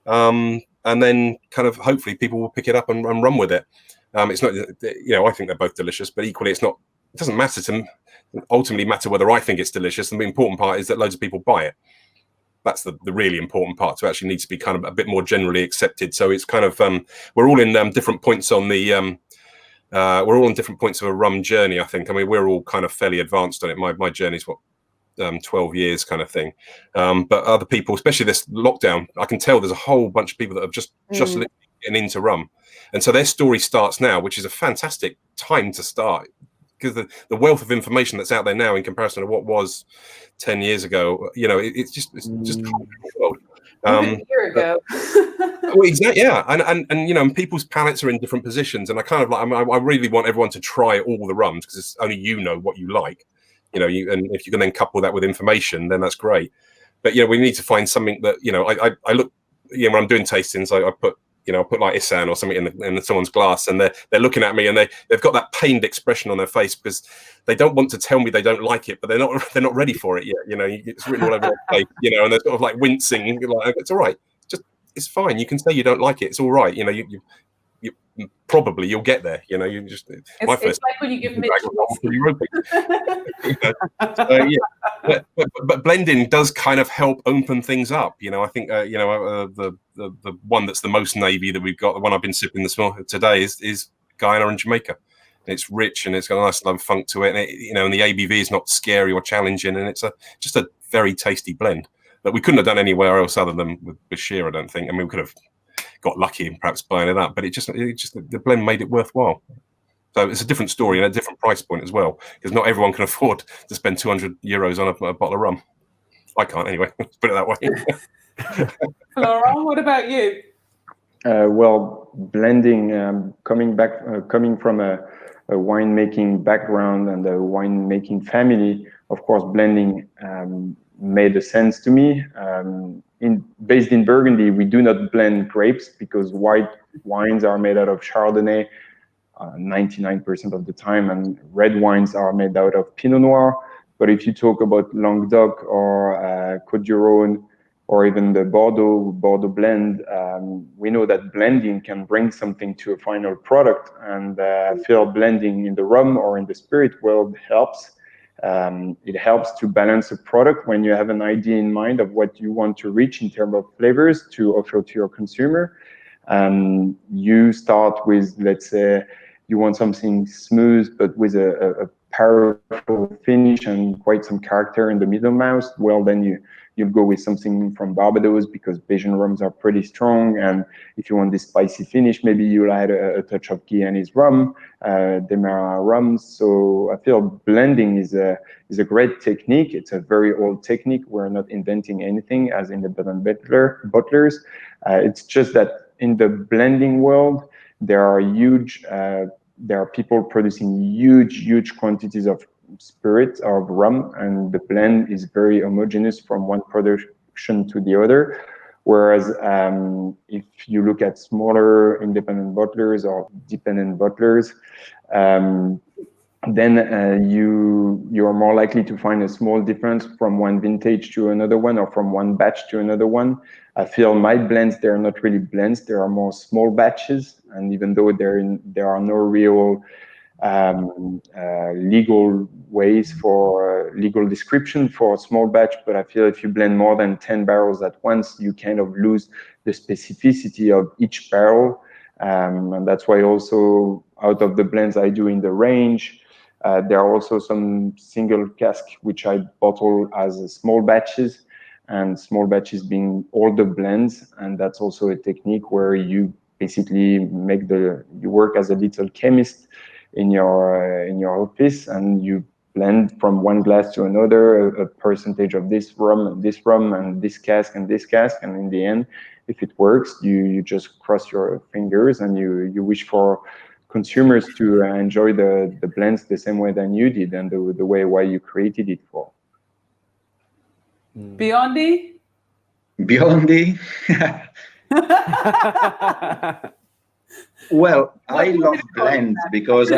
and then kind of hopefully people will pick it up and run with it. It's not, I think they're both delicious, but equally it doesn't matter to me. Ultimately matter whether I think it's delicious, and the important part is that loads of people buy it. That's the really important part, to actually need to be kind of a bit more generally accepted. So it's kind of we're all in different points on the we're all in different points of a rum journey, I think. I mean, we're all kind of fairly advanced on it. My journey's 12 years kind of thing, but other people, especially this lockdown, I can tell there's a whole bunch of people that have just literally getting into rum, and so their story starts now, which is a fantastic time to start, because the wealth of information that's out there now in comparison to what was 10 years ago, it's just world. A year ago. Well, exactly, yeah, and people's palates are in different positions, and I kind of I really want everyone to try all the rums, because it's only what you like, and if you can then couple that with information, then that's great. But we need to find something that I look, when I'm doing tastings, I put like Isan or something in someone's glass, and they're looking at me, and they've got that pained expression on their face because they don't want to tell me they don't like it, but they're not ready for it yet. It's written all over their face, and they're sort of like wincing. Like, it's all right, it's fine. You can say you don't like it. It's all right. probably you'll get there. You know, you just It's like when you give Mitch whiskey. But blending does kind of help open things up. You know, I think the one that's the most navy that we've got, the one I've been sipping today is Guyana and Jamaica. It's rich and it's got a nice love funk to it, and and the ABV is not scary or challenging, and it's just a very tasty blend that we couldn't have done anywhere else other than with Beuchet, I don't think. I mean, we could have got lucky and perhaps buying it up, but it just the blend made it worthwhile. So it's a different story and a different price point as well, because not everyone can afford to spend €200 on a bottle of rum. I can't anyway. Let's put it that way. Florent, what about you? Well, blending, coming from a winemaking background and a winemaking family, of course, blending made a sense to me. Based in Burgundy, we do not blend grapes because white wines are made out of Chardonnay 99% of the time, and red wines are made out of Pinot Noir. But if you talk about Languedoc or Côte d'Ivoire, or even the Bordeaux blend, we know that blending can bring something to a final product, and I feel blending in the rum or in the spirit world helps. It helps to balance a product when you have an idea in mind of what you want to reach in terms of flavors to offer to your consumer. You start with, let's say, you want something smooth, but with a powerful finish and quite some character in the middle mouth. Well, then you'll go with something from Barbados because Bajan rums are pretty strong. And if you want this spicy finish, maybe you'll add a touch of Guyanese rum, Demerara rums. So I feel blending is a great technique. It's a very old technique. We're not inventing anything as independent bottlers. It's just that in the blending world, there are people producing huge quantities of spirit, of rum, and the blend is very homogeneous from one production to the other. Whereas if you look at smaller independent bottlers or dependent bottlers, then you are more likely to find a small difference from one vintage to another one, or from one batch to another one. I feel my blends, they're not really blends, there are more small batches, and even though there are no real legal ways for legal description for a small batch, but I feel if you blend more than 10 barrels at once, you kind of lose the specificity of each barrel. And that's why also out of the blends I do in the range, there are also some single cask which I bottle as small batches, and small batches being all the blends. And that's also a technique where you basically you work as a little chemist in your office, and you blend from one glass to another a percentage of this rum, and this cask, and in the end, if it works, you just cross your fingers and you wish for consumers to enjoy the blends the same way than you did, and the way why you created it for. Biondi? Well, I love blends because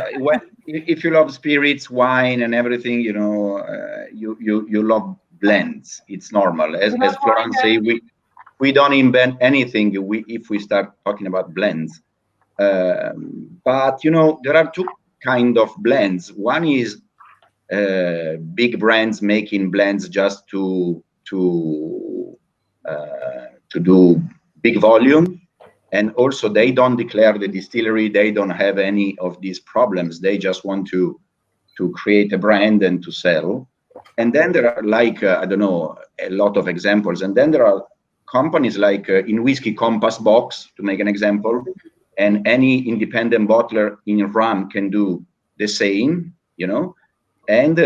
if you love spirits, wine, and everything, you love blends. It's normal. As Florent say, we don't invent anything if we start talking about blends. But there are two kind of blends. One is big brands making blends just to do big volume. And also, they don't declare the distillery. They don't have any of these problems. They just want to create a brand and to sell. And then there are I don't know, a lot of examples. And then there are companies like in whiskey, Compass Box, to make an example. And any independent bottler in rum can do the same, and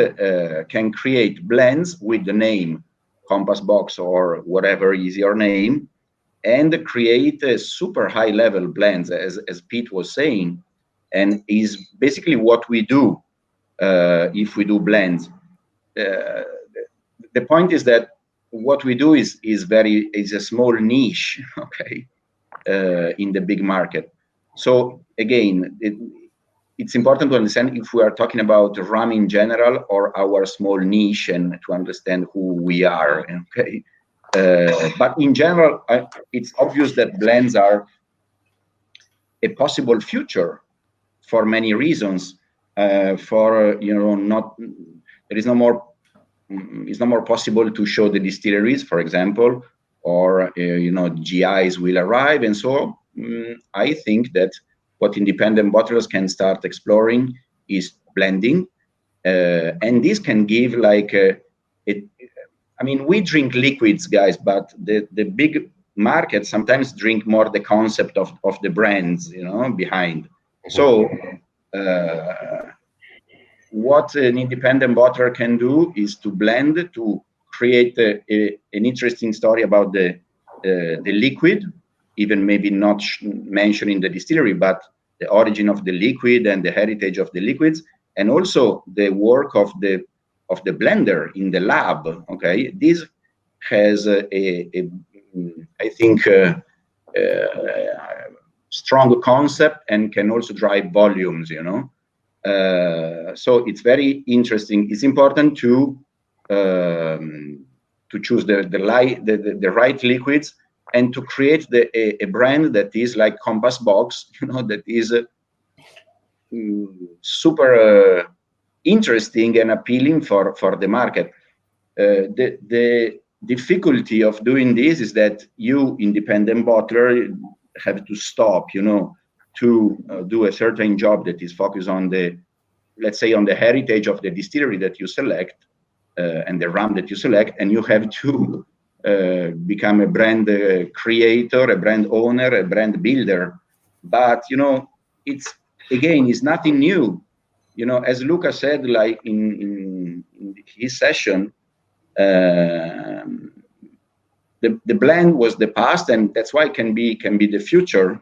can create blends with the name Compass Box or whatever is your name, and create a super high level blends, as Pete was saying, and is basically what we do if we do blends. The point is that what we do is a small niche, okay, in the big market. So again, it's important to understand if we are talking about rum in general or our small niche, and to understand who we are, okay. But in general, it's obvious that blends are a possible future for many reasons. Not there is no more. It's no more possible to show the distilleries, for example, or GIs will arrive, and so I think that what independent bottlers can start exploring is blending, and this can give like we drink liquids, guys, but the big market sometimes drink more the concept of the brands, behind. So what an independent bottler can do is to blend, to create an interesting story about the liquid, even maybe not mentioning the distillery, but the origin of the liquid and the heritage of the liquids, and also the work of the blender in the lab. Okay, this has I think strong concept and can also drive volumes. So it's very interesting. It's important to choose the right liquids and to create a brand that is like Compass Box, that is super interesting and appealing for the market. The difficulty of doing this is that you, independent bottler, have to stop, to do a certain job that is focused on let's say on the heritage of the distillery that you select and the rum that you select, and you have to become a brand creator, a brand owner, a brand builder. But it's nothing new. As Luca said, like in his session, the blend was the past, and that's why it can be the future.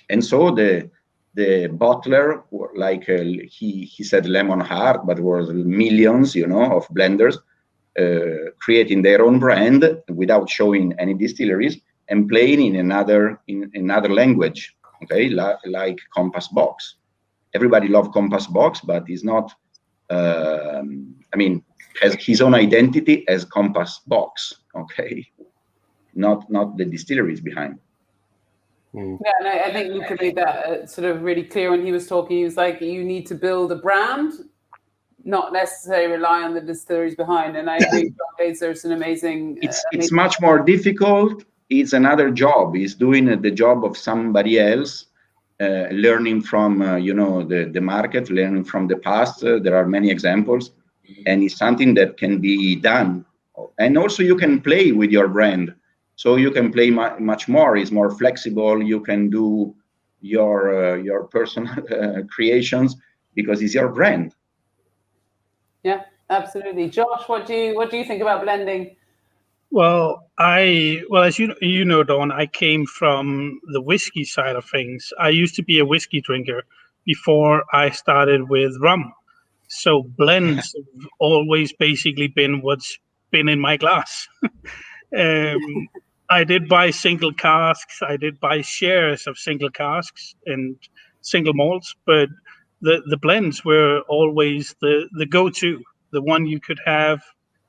And so the bottler, like he said lemon heart, but there was millions, of blenders creating their own brand without showing any distilleries and playing in another language. Okay, like Compass Box. Everybody loves Compass Box, but he's not. Has his own identity as Compass Box. Okay, not the distilleries behind. Yeah, and I think Luca made that sort of really clear when he was talking. He was like, you need to build a brand, not necessarily rely on the distilleries behind. And I agree, there's an amazing... It's much more difficult. It's another job. It's doing the job of somebody else, learning from, the market, learning from the past. There are many examples. And it's something that can be done. And also you can play with your brand. So you can play much more. It's more flexible. You can do your personal creations because it's your brand. Yeah, absolutely. Josh, what do you think about blending? Well, as you know, Dawn, I came from the whiskey side of things. I used to be a whiskey drinker before I started with rum. So blends have always basically been what's been in my glass. I did buy single casks. I did buy shares of single casks and single malts, but the blends were always the go-to, the one you could have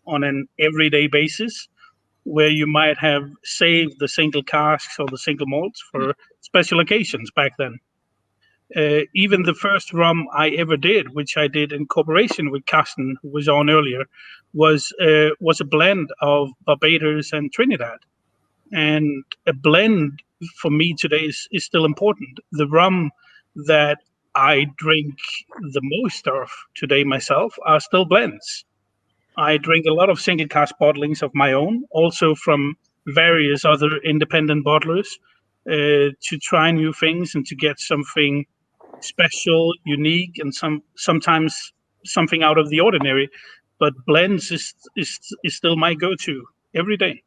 on an everyday basis, where you might have saved the single casks or the single malts for special occasions back then. Even the first rum I ever did, which I did in cooperation with Carsten, who was on earlier, was a blend of Barbados and Trinidad. And a blend for me today is still important. The rum that I drink the most of today myself are still blends. I drink a lot of single cask bottlings of my own, also from various other independent bottlers, to try new things and to get something special, unique, and sometimes something out of the ordinary. But blends is still my go-to every day.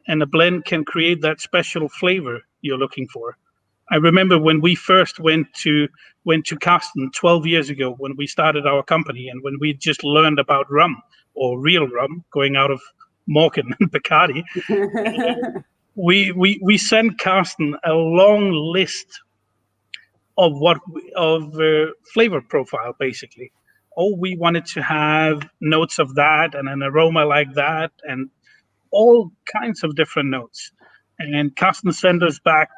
And a blend can create that special flavor you're looking for. I remember when we first went to Carsten 12 years ago, when we started our company, and when we just learned about rum, or real rum, going out of Morgan and Bacardi. We sent Carsten a long list of flavor profile, basically. Oh, we wanted to have notes of that and an aroma like that, and all kinds of different notes. And Carsten sent us back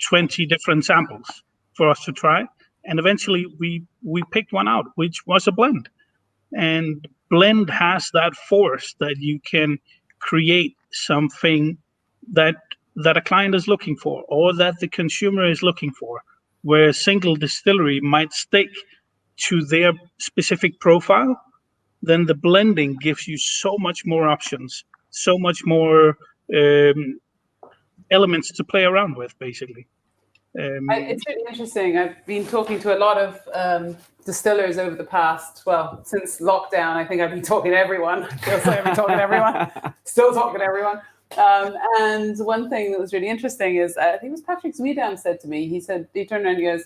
20 different samples. for us to try. And eventually we picked one out, which was a blend. And blend has that force that you can create something that a client is looking for, or that the consumer is looking for, where a single distillery might stick to their specific profile. Then the blending gives you so much more options, so much more elements to play around with, basically. It's really interesting. I've been talking to a lot of distillers over the past, since lockdown. I think I've been talking to everyone. I feel like I've been talking to everyone. Still talking to everyone. And one thing that was really interesting is, I think it was Patrick Zwiedam said to me, he turned around and he goes,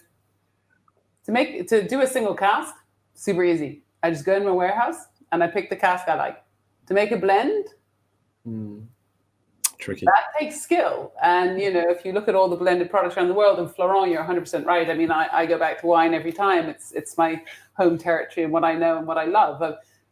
to do a single cask, super easy. I just go in my warehouse and I pick the cask I like. To make a blend, tricky. That takes skill. And, if you look at all the blended products around the world, and Florent, you're 100% right. I mean, I go back to wine every time. It's my home territory and what I know and what I love.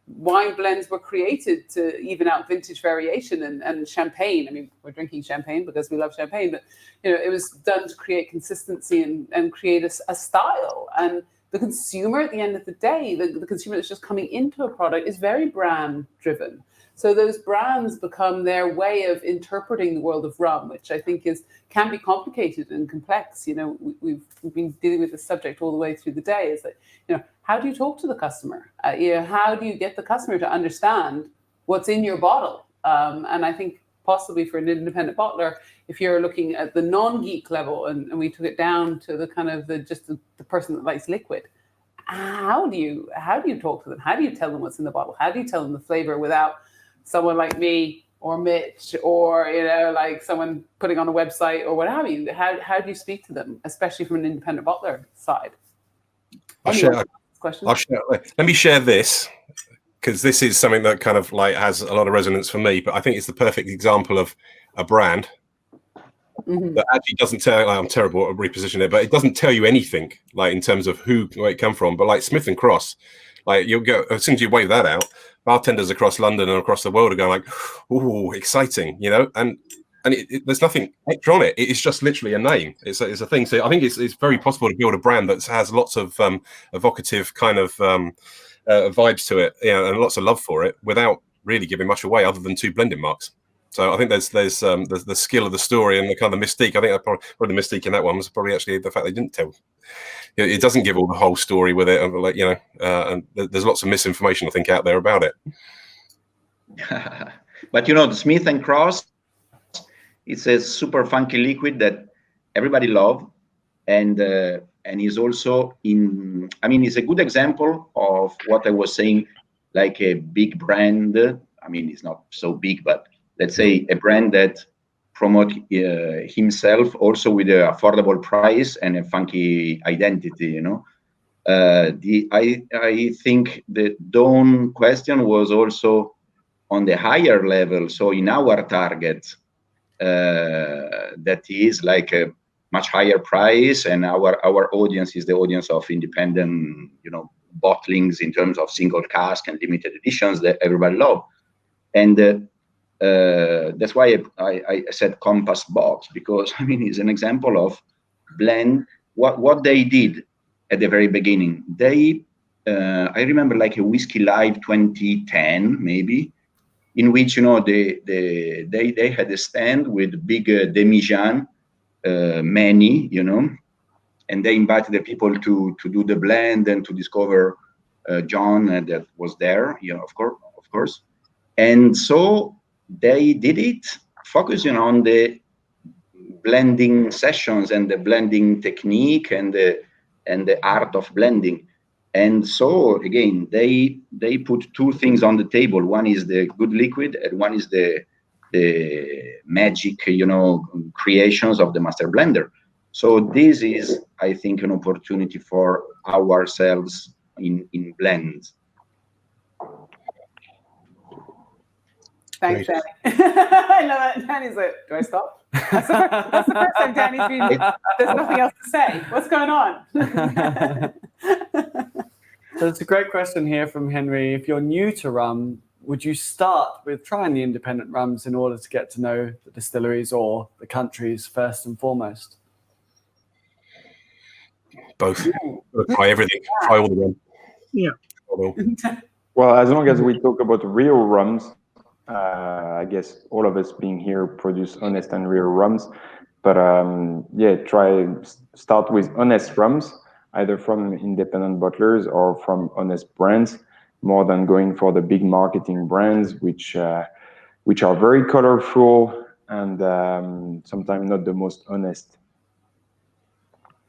Wine blends were created to even out vintage variation and champagne. I mean, we're drinking champagne because we love champagne, but, it was done to create consistency and create a style. And the consumer, at the end of the day, the consumer that's just coming into a product is very brand driven. So those brands become their way of interpreting the world of rum, which I think can be complicated and complex. We've been dealing with this subject all the way through the day. Is that, how do you talk to the customer? How do you get the customer to understand what's in your bottle? And I think possibly for an independent bottler, if you're looking at the non-geek level, and we took it down to the kind of the person that likes liquid, how do you talk to them? How do you tell them what's in the bottle? How do you tell them the flavor without someone like me or Mitch or, like someone putting on a website or what have you? How do you speak to them, especially from an independent bottler side? I'll share. Let me share this, because this is something that kind of like has a lot of resonance for me, but I think it's the perfect example of a brand that actually doesn't tell, I'm terrible at repositioning it, but it doesn't tell you anything like in terms of where it come from. But like Smith & Cross, like you'll go, as soon as you wave that out, bartenders across London and across the world are going like, "Ooh, exciting," and there's nothing extra on it. It's just literally a name. It's a thing. So I think it's very possible to build a brand that has lots of evocative kind of vibes to it, and lots of love for it, without really giving much away other than 2 blending marks. So I think there's the skill of the story and the kind of mystique. I think probably the mystique in that one was probably actually the fact they didn't tell. It doesn't give all the whole story with it, and there's lots of misinformation I think out there about it. But the Smith & Cross, it's a super funky liquid that everybody loves, and is also it's a good example of what I was saying, like a big brand. I mean, it's not so big, but let's say a brand that promote himself also with an affordable price and a funky identity. I think the Dawn question was also on the higher level. So in our target, that is like a much higher price, and our audience is the audience of independent, bottlings in terms of single cask and limited editions that everybody love. And that's why I said Compass Box, because it's an example of blend. What they did at the very beginning, they I remember like a Whisky Live 2010 maybe, in which they had a stand with big demijohn, many, and they invited the people to do the blend and to discover John that was there, of course. And so they did it focusing on the blending sessions and the blending technique and the art of blending. And so again, they put 2 things on the table. One is the good liquid, and one is the magic, creations of the master blender. So this is, I think, an opportunity for ourselves in blends. Thanks, Danny. I love it. Danny's like, do I stop? That's the first time Danny's been, there's nothing else to say. What's going on? So it's a great question here from Henry. If you're new to rum, would you start with trying the independent rums in order to get to know the distilleries or the countries first and foremost? Both. Try everything. Try all the rum. Yeah. Well, as long as we talk about real rums, I guess all of us being here produce honest and real rums. But start with honest rums, either from independent bottlers or from honest brands, more than going for the big marketing brands, which are very colorful and sometimes not the most honest.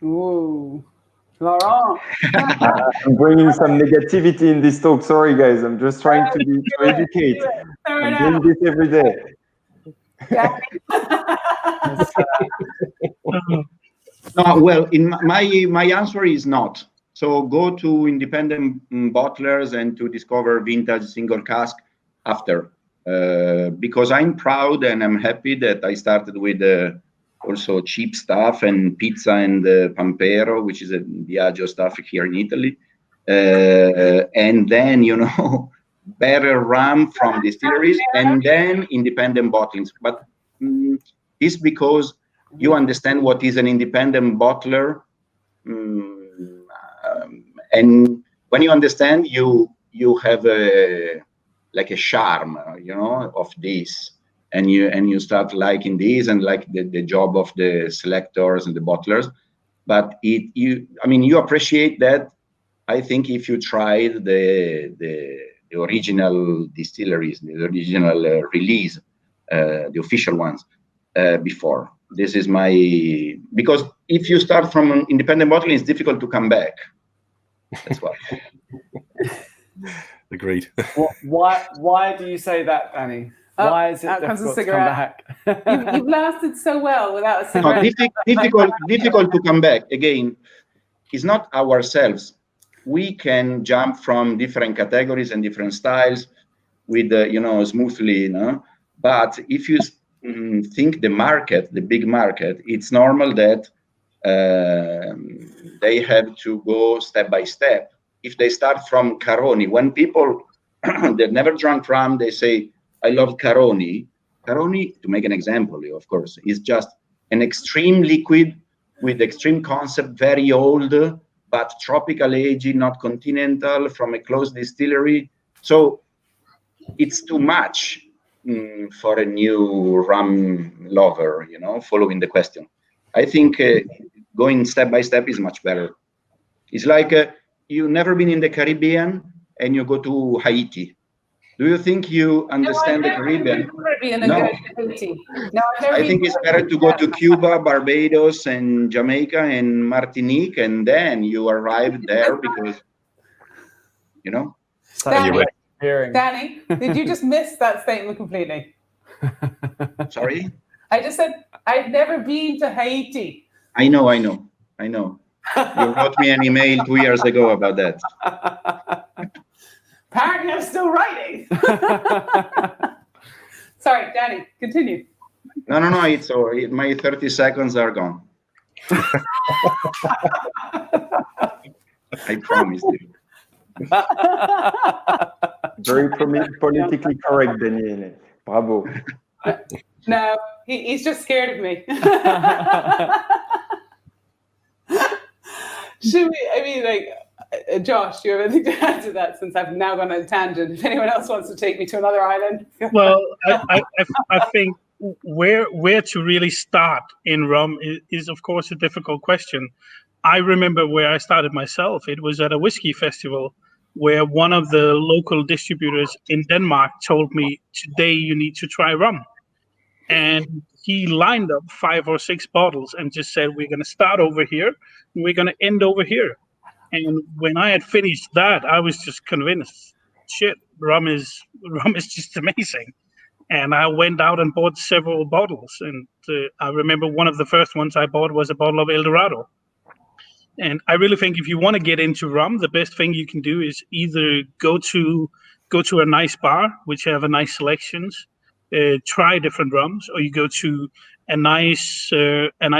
Ooh, Florent. I'm bringing some negativity in this talk. Sorry, guys. I'm just trying to educate. I'm doing this every day. No, well, in my answer is not. So go to independent bottlers and to discover vintage single cask after, because I'm proud and I'm happy that I started with also cheap stuff and pizza and Pampero, which is a Diageo stuff here in Italy, and then better rum from distilleries and then independent bottlings. But it's because you understand what is an independent bottler, and when you understand, you have a charm, of this, and you start liking this and like the job of the selectors and the bottlers. But you appreciate that. I think if you tried the original distilleries, the original release, the official ones before. This is because if you start from an independent bottling, it's difficult to come back. That's why. Agreed. Why do you say that, Danny? Why is it difficult to come back? You've lasted so well without a cigarette. Difficult to come back. Again, it's not ourselves. We can jump from different categories and different styles with smoothly, But if you think the market, the big market, it's normal that they have to go step by step. If they start from Caroni, when people that never drank rum, they say, I love Caroni. Caroni, to make an example, of course, is just an extreme liquid with extreme concept, very old, but tropical age, not continental, from a closed distillery. So it's too much for a new rum lover, following the question. I think going step by step is much better. It's like you've never been in the Caribbean and you go to Haiti. Do you think you understand the Caribbean? No. I think it's better to go to Cuba, Barbados, and Jamaica and Martinique, and then you arrive there because, Danny, did you just miss that statement completely? Sorry? I just said, I've never been to Haiti. I know. You wrote me an email 2 years ago about that. Apparently I'm still writing. Sorry, Danny, continue. No, it's all right. My 30 seconds are gone. I promise you. Very politically correct, Daniele. Bravo. No, he's just scared of me. Should we, Josh, do you have anything to add to that, since I've now gone on a tangent? If anyone else wants to take me to another island. Well, I think where to really start in rum is of course a difficult question. I remember where I started myself. It was at a whiskey festival where one of the local distributors in Denmark told me, today you need to try rum. And he lined up 5 or 6 bottles and just said, we're going to start over here and we're going to end over here. And when I had finished that, I was just convinced, shit, rum is just amazing. And I went out and bought several bottles. And I remember one of the first ones I bought was a bottle of El Dorado. And I really think if you want to get into rum, the best thing you can do is either go to a nice bar, which have a nice selections, try different rums, or you go to a nice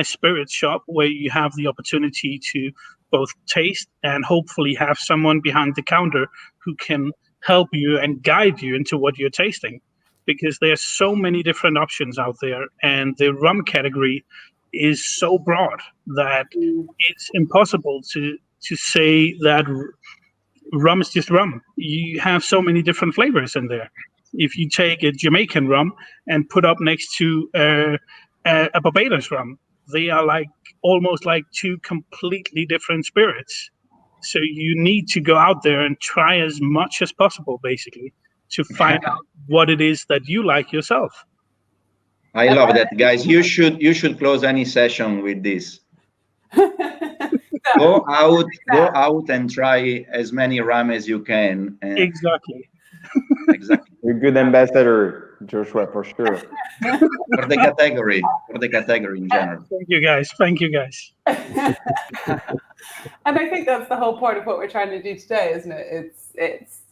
spirit shop where you have the opportunity to both taste and hopefully have someone behind the counter who can help you and guide you into what you're tasting. Because there's so many different options out there, and the rum category is so broad that it's impossible to say that rum is just rum. You have so many different flavors in there. If you take a Jamaican rum and put up next to a Barbados rum, they are like almost like two completely different spirits. So you need to go out there and try as much as possible, basically, to find out what it is that you like yourself. I love that, guys. You should close any session with this. Go out and try as many rum as you can. Exactly. Exactly. You're a good ambassador, Joshua, for sure. For the category in general. Thank you guys. And I think that's the whole point of what we're trying to do today, isn't it? It's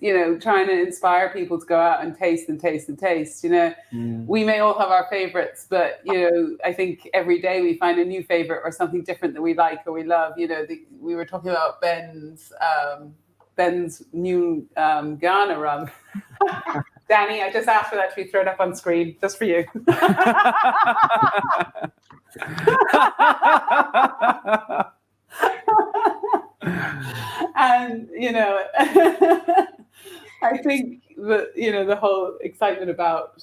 trying to inspire people to go out and taste and taste and taste. We may all have our favorites, but I think every day we find a new favorite or something different that we like or we love. We were talking about Ben's new Ghana rum. Danny, I just asked for that to be thrown up on screen, just for you. And I think that the whole excitement about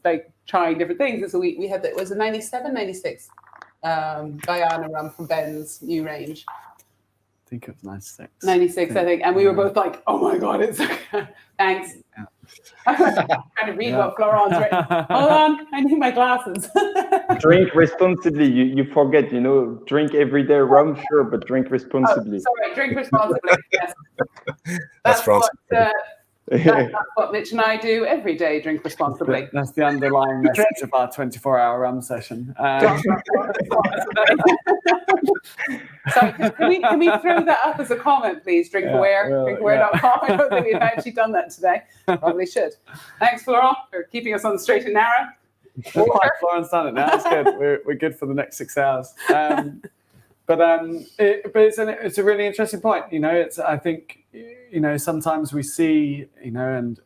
like trying different things is we had that was a 97, 96 Guyana rum from Ben's new range. I think it was 96. 96, I think. And we were both like, oh my God, it's thanks. Yeah. I'm trying to read what Florent's written. Hold on, I need my glasses. Drink responsibly. You forget, drink everyday rum, sure, but drink responsibly. Sorry, drink responsibly. Yes. That's France. That's what Mitch and I do every day, drink responsibly. That's the underlying message of our 24-hour rum session. So can we throw that up as a comment, please? Drinkaware.com. I don't think we've actually done that today. Probably should. Thanks, Florent, for keeping us on the straight and narrow. Florent's done it now. It's good. We're good for the next 6 hours. But it's a really interesting point. I think sometimes we see, and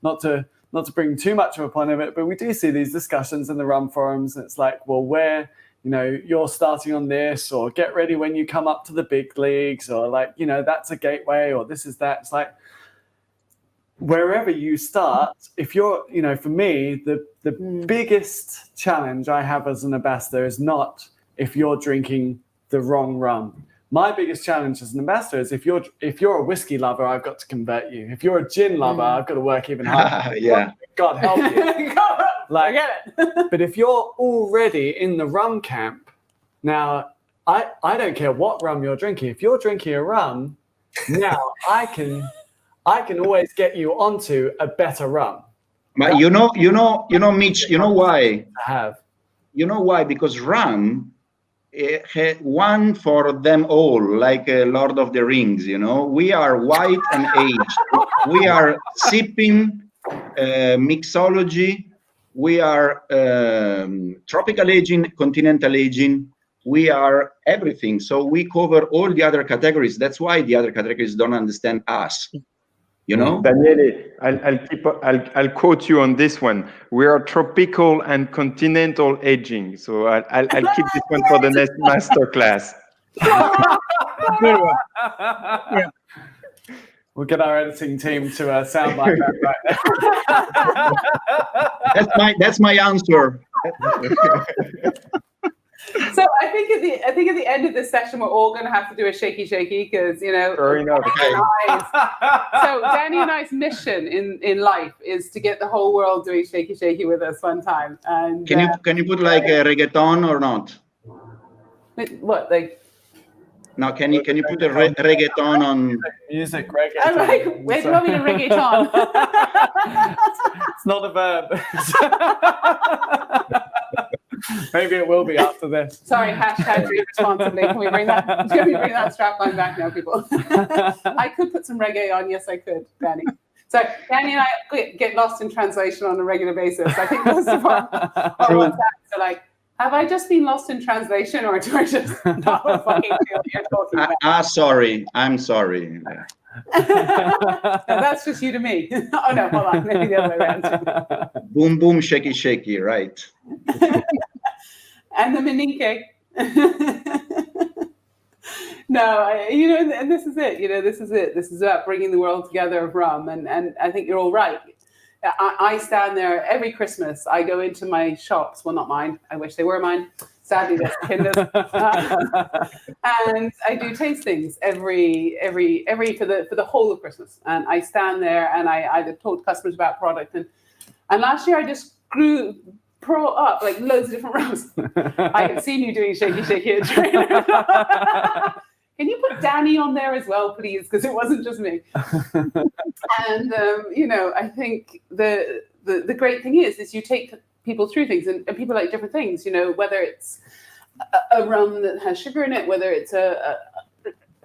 not to bring too much of a point of it, but we do see these discussions in the rum forums. And it's like, well, where you're starting on this, or get ready when you come up to the big leagues, or like that's a gateway, or this is that. It's like wherever you start, if you're for me the biggest challenge I have as an ambassador is not if you're drinking the wrong rum. My biggest challenge as an ambassador is if you're a whiskey lover, I've got to convert you. If you're a gin lover, I've got to work even harder. Yeah. God help you. I get it. But if you're already in the rum camp, now I don't care what rum you're drinking. If you're drinking a rum, now I can always get you onto a better rum. But Mitch, you know why? I have. You know why? Because rum had one for them all, like Lord of the Rings. We are white and aged. We are sipping mixology. We are tropical aging, continental aging. We are everything. So we cover all the other categories. That's why the other categories don't understand us. Daniele, I'll quote you on this one. We are tropical and continental aging. So I'll keep this one for the next master class. Yeah. We'll get our editing team to soundbite that right now. That's my answer. So I think at the end of this session, we're all going to have to do a shaky because Fair enough. So Danny and I's mission in life is to get the whole world doing shaky with us one time. And can you put like a reggaeton or not? What like? Now can you put a reggaeton on? Music reggaeton. I'm like, where do you want me to reggaeton? It's not a verb. Maybe it will be after this. Sorry, hashtag drink responsibly. Can we bring that strap line back now, people? I could put some reggae on. Yes, I could, Danny. So Danny and I get lost in translation on a regular basis. I think most of our WhatsApps are like, have I just been lost in translation, or do I just not fucking feel what you're talking about? Sorry. I'm sorry. No, that's just you to me. Oh no, hold on. Maybe the other way around. Boom, boom, shaky, shaky, right. And the meninque. No, and this is it. This is it. This is about bringing the world together of rum, and I think you're all right. I stand there every Christmas. I go into my shops. Well, not mine. I wish they were mine. Sadly, that's Kinder's. And I do tastings every for the whole of Christmas. And I stand there and I either talk to customers about product and last year I just brought up like loads of different rums. I have seen you doing shaky. Can you put Danny on there as well, please? Because it wasn't just me. And I think the great thing is you take people through things, and people like different things. Whether it's a rum that has sugar in it, whether it's a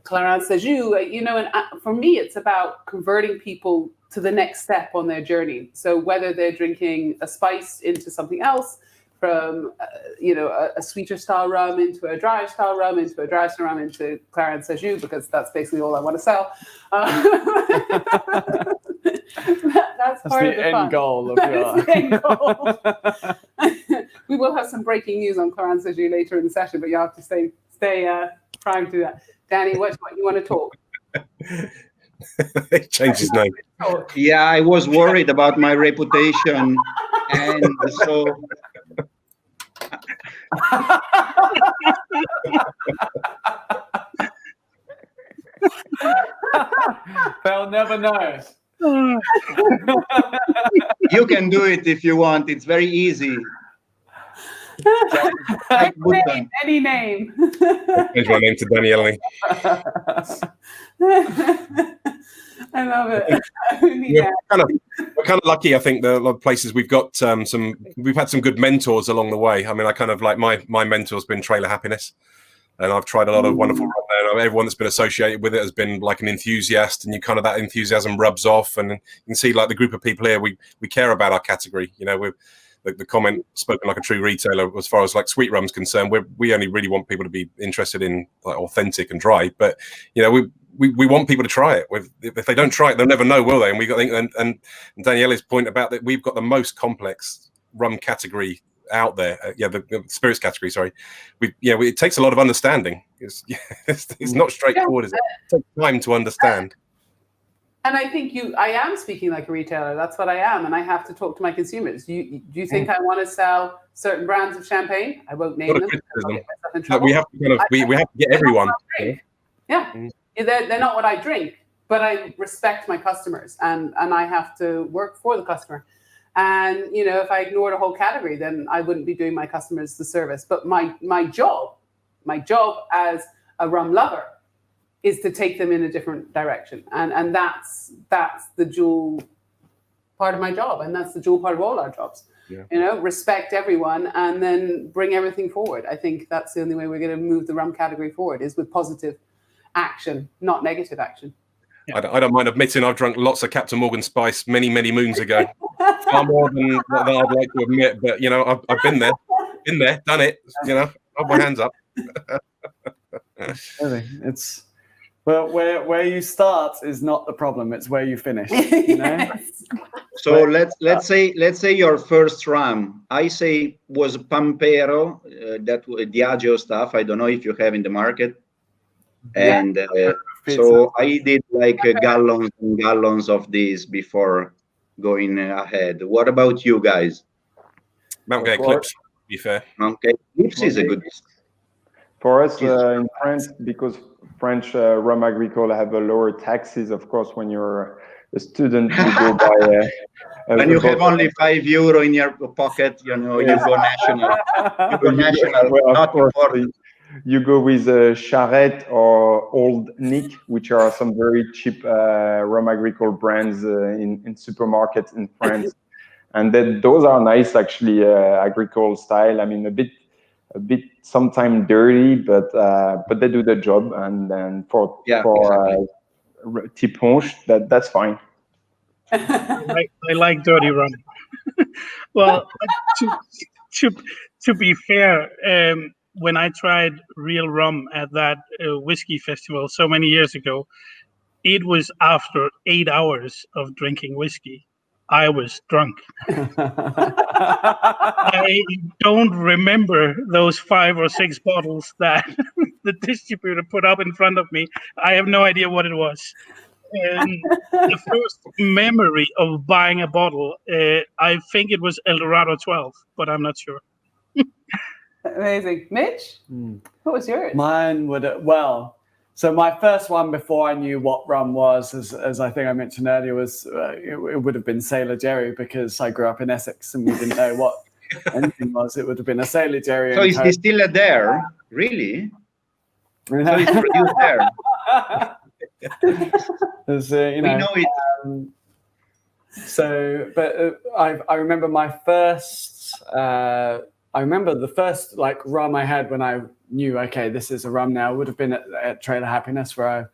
Clarence Sajou, and for me, it's about converting people to the next step on their journey. So whether they're drinking a spice into something else, from a sweeter style rum into a drier style rum, into a drier style rum, into Clarence Sajou, because that's basically all I want to sell. That's part of the end goal of That's the end goal. We will have some breaking news on Clarence Sajou later in the session, but you have to stay primed to that. Danny, what you want to talk? Change his name. Yeah, I was worried about my reputation, and so. They'll never know. You can do it if you want. It's very easy. Any name. Change my name to Daniele. I love it. We're kind of lucky. I think the places we've got we've had some good mentors along the way. I mean, I kind of like my mentor's been Trailer Happiness, and I've tried a lot of wonderful rum there. Everyone that's been associated with it has been like an enthusiast, and that enthusiasm rubs off. And you can see like the group of people here, we care about our category. We're the comment spoken like a true retailer as far as like sweet rum's concerned. We only really want people to be interested in like authentic and dry, but we want people to try it. If they don't try it, they'll never know, will they? And and Daniele's point about that, we've got the most complex rum category out there. The spirits category. Sorry, it takes a lot of understanding. It's not straightforward. It takes time to understand. And I think I am speaking like a retailer. That's what I am, and I have to talk to my consumers. Do you think I want to sell certain brands of champagne? I won't name them. We have to we have to get everyone. Yeah, they're not what I drink, but I respect my customers, and I have to work for the customer. And if I ignored a whole category, then I wouldn't be doing my customers the service. But my job as a rum lover is to take them in a different direction. And that's the jewel part of my job. And that's the jewel part of all our jobs. Yeah. Respect everyone and then bring everything forward. I think that's the only way we're going to move the rum category forward, is with positive action, not negative action. Yeah. I don't mind admitting I've drunk lots of Captain Morgan Spice many, many moons ago. Far more than I'd like to admit. But, I've been there, done it, hold my hands up. Really, it's... Well, where you start is not the problem; it's where you finish. Yes. So let's say your first rum, I say, was Pampero, that Diageo stuff. I don't know if you have in the market, and so I did like gallons and gallons of these before going ahead. What about you guys? Mount Gay Eclipse, to be fair. Mount Gay Eclipse is a good. For us in France, because French rum agricole have a lower taxes. Of course, when you're a student, you go buy. When you have only €5 in your pocket, you go national. You go national. Well, of course, you go with Charette or Old Nick, which are some very cheap rum agricole brands in supermarkets in France, and those are nice, actually, agricole style. I mean, a bit sometimes dirty, but they do the job. And then for Tiponche, that's fine. I like dirty rum. Well, to be fair, when I tried real rum at that whiskey festival so many years ago, it was after 8 hours of drinking whiskey. I was drunk. I don't remember those 5 or 6 bottles that the distributor put up in front of me. I have no idea what it was. And the first memory of buying a bottle, I think it was Eldorado 12, but I'm not sure. Amazing. Mitch, what was yours? Mine would, so my first one before I knew what rum was, as I think I mentioned earlier, was it would have been Sailor Jerry, because I grew up in Essex and we didn't know what anything was. It would have been a Sailor Jerry. So is he still there? Really? So he's produced there. You know, We know it. So, but I remember my first. I remember the first like rum I had when I knew, okay, this is a rum now. Would have been at Trailer Happiness, where I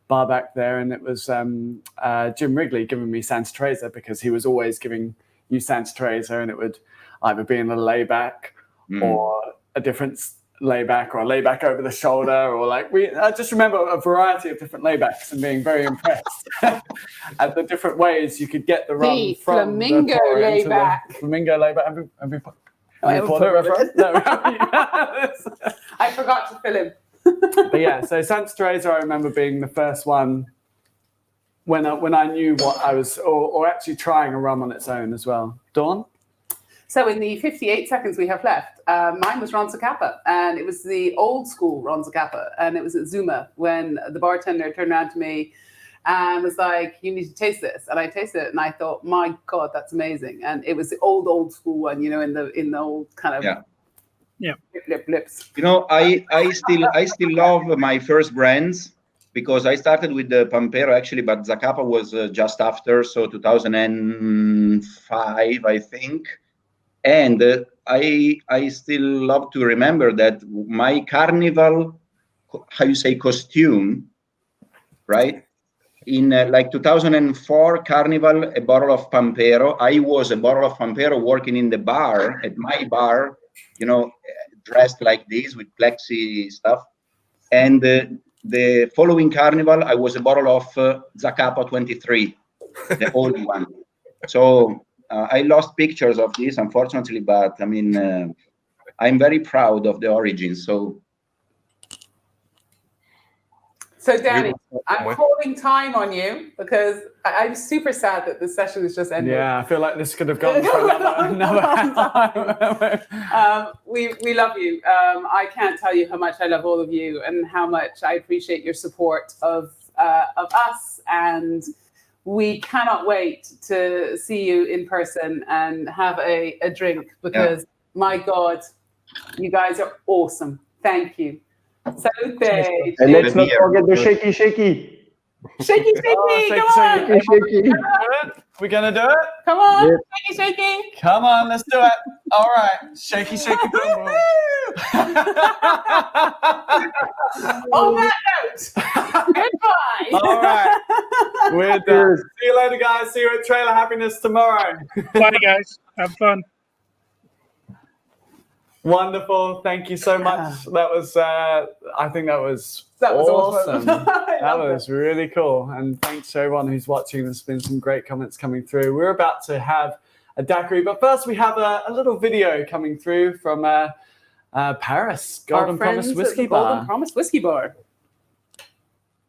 bar back there, and it was Jim Wrigley giving me Santa Teresa, because he was always giving you Santa Teresa, and it would either be in a layback or a different layback, or a layback over the shoulder, or like I just remember a variety of different laybacks and being very impressed at the different ways you could get the rum The from flamingo the pourer into the layback. Flamingo layback. Have you I poured it, reference? No. I forgot to fill him. But yeah, so Santa Teresa, I remember being the first one when I knew what I was, or actually trying a rum on its own as well. Dawn? So in the 58 seconds we have left, mine was Ronzacappa, and it was the old school Ronzacappa, and it was at Zuma when the bartender turned around to me and was like, "You need to taste this." And I tasted it, and I thought, "My God, that's amazing!" And it was the old school one, you know, in the old kind of lips. You know, I still love my first brands, because I started with the Pampero actually, but Zacapa was just after, so 2005, I think. And I still love to remember that my carnival, how you say, costume, right? In like 2004 Carnival, a bottle of Pampero. I was a bottle of Pampero working in the bar, at my bar, you know, dressed like this with plexi stuff. And the following Carnival, I was a bottle of Zacapa 23, the old one. So I lost pictures of this, unfortunately, but I mean, I'm very proud of the origins. So Danny, I'm calling time on you, because I'm super sad that this session has just ended. Yeah, I feel like this could have gone for another time. We love you. I can't tell you how much I love all of you, and how much I appreciate your support of us. And we cannot wait to see you in person and have a drink, because my God, you guys are awesome. Thank you. Salute. And let's not forget the shaky. Shaky. We're gonna do it. Come on, Yep. shaky. Come on, let's do it. All right, shaky. Boom, boom. On that note, goodbye. All right, we're done. See you later, guys. See you at Trailer Happiness tomorrow. Bye, guys. Have fun. Wonderful. Thank you so much. That was, I think that was awesome. That was really cool. And thanks to everyone who's watching. There's been some great comments coming through. We're about to have a daiquiri, but first we have a little video coming through from Paris, Golden Promise Whiskey Bar. Golden Promise Whiskey Bar.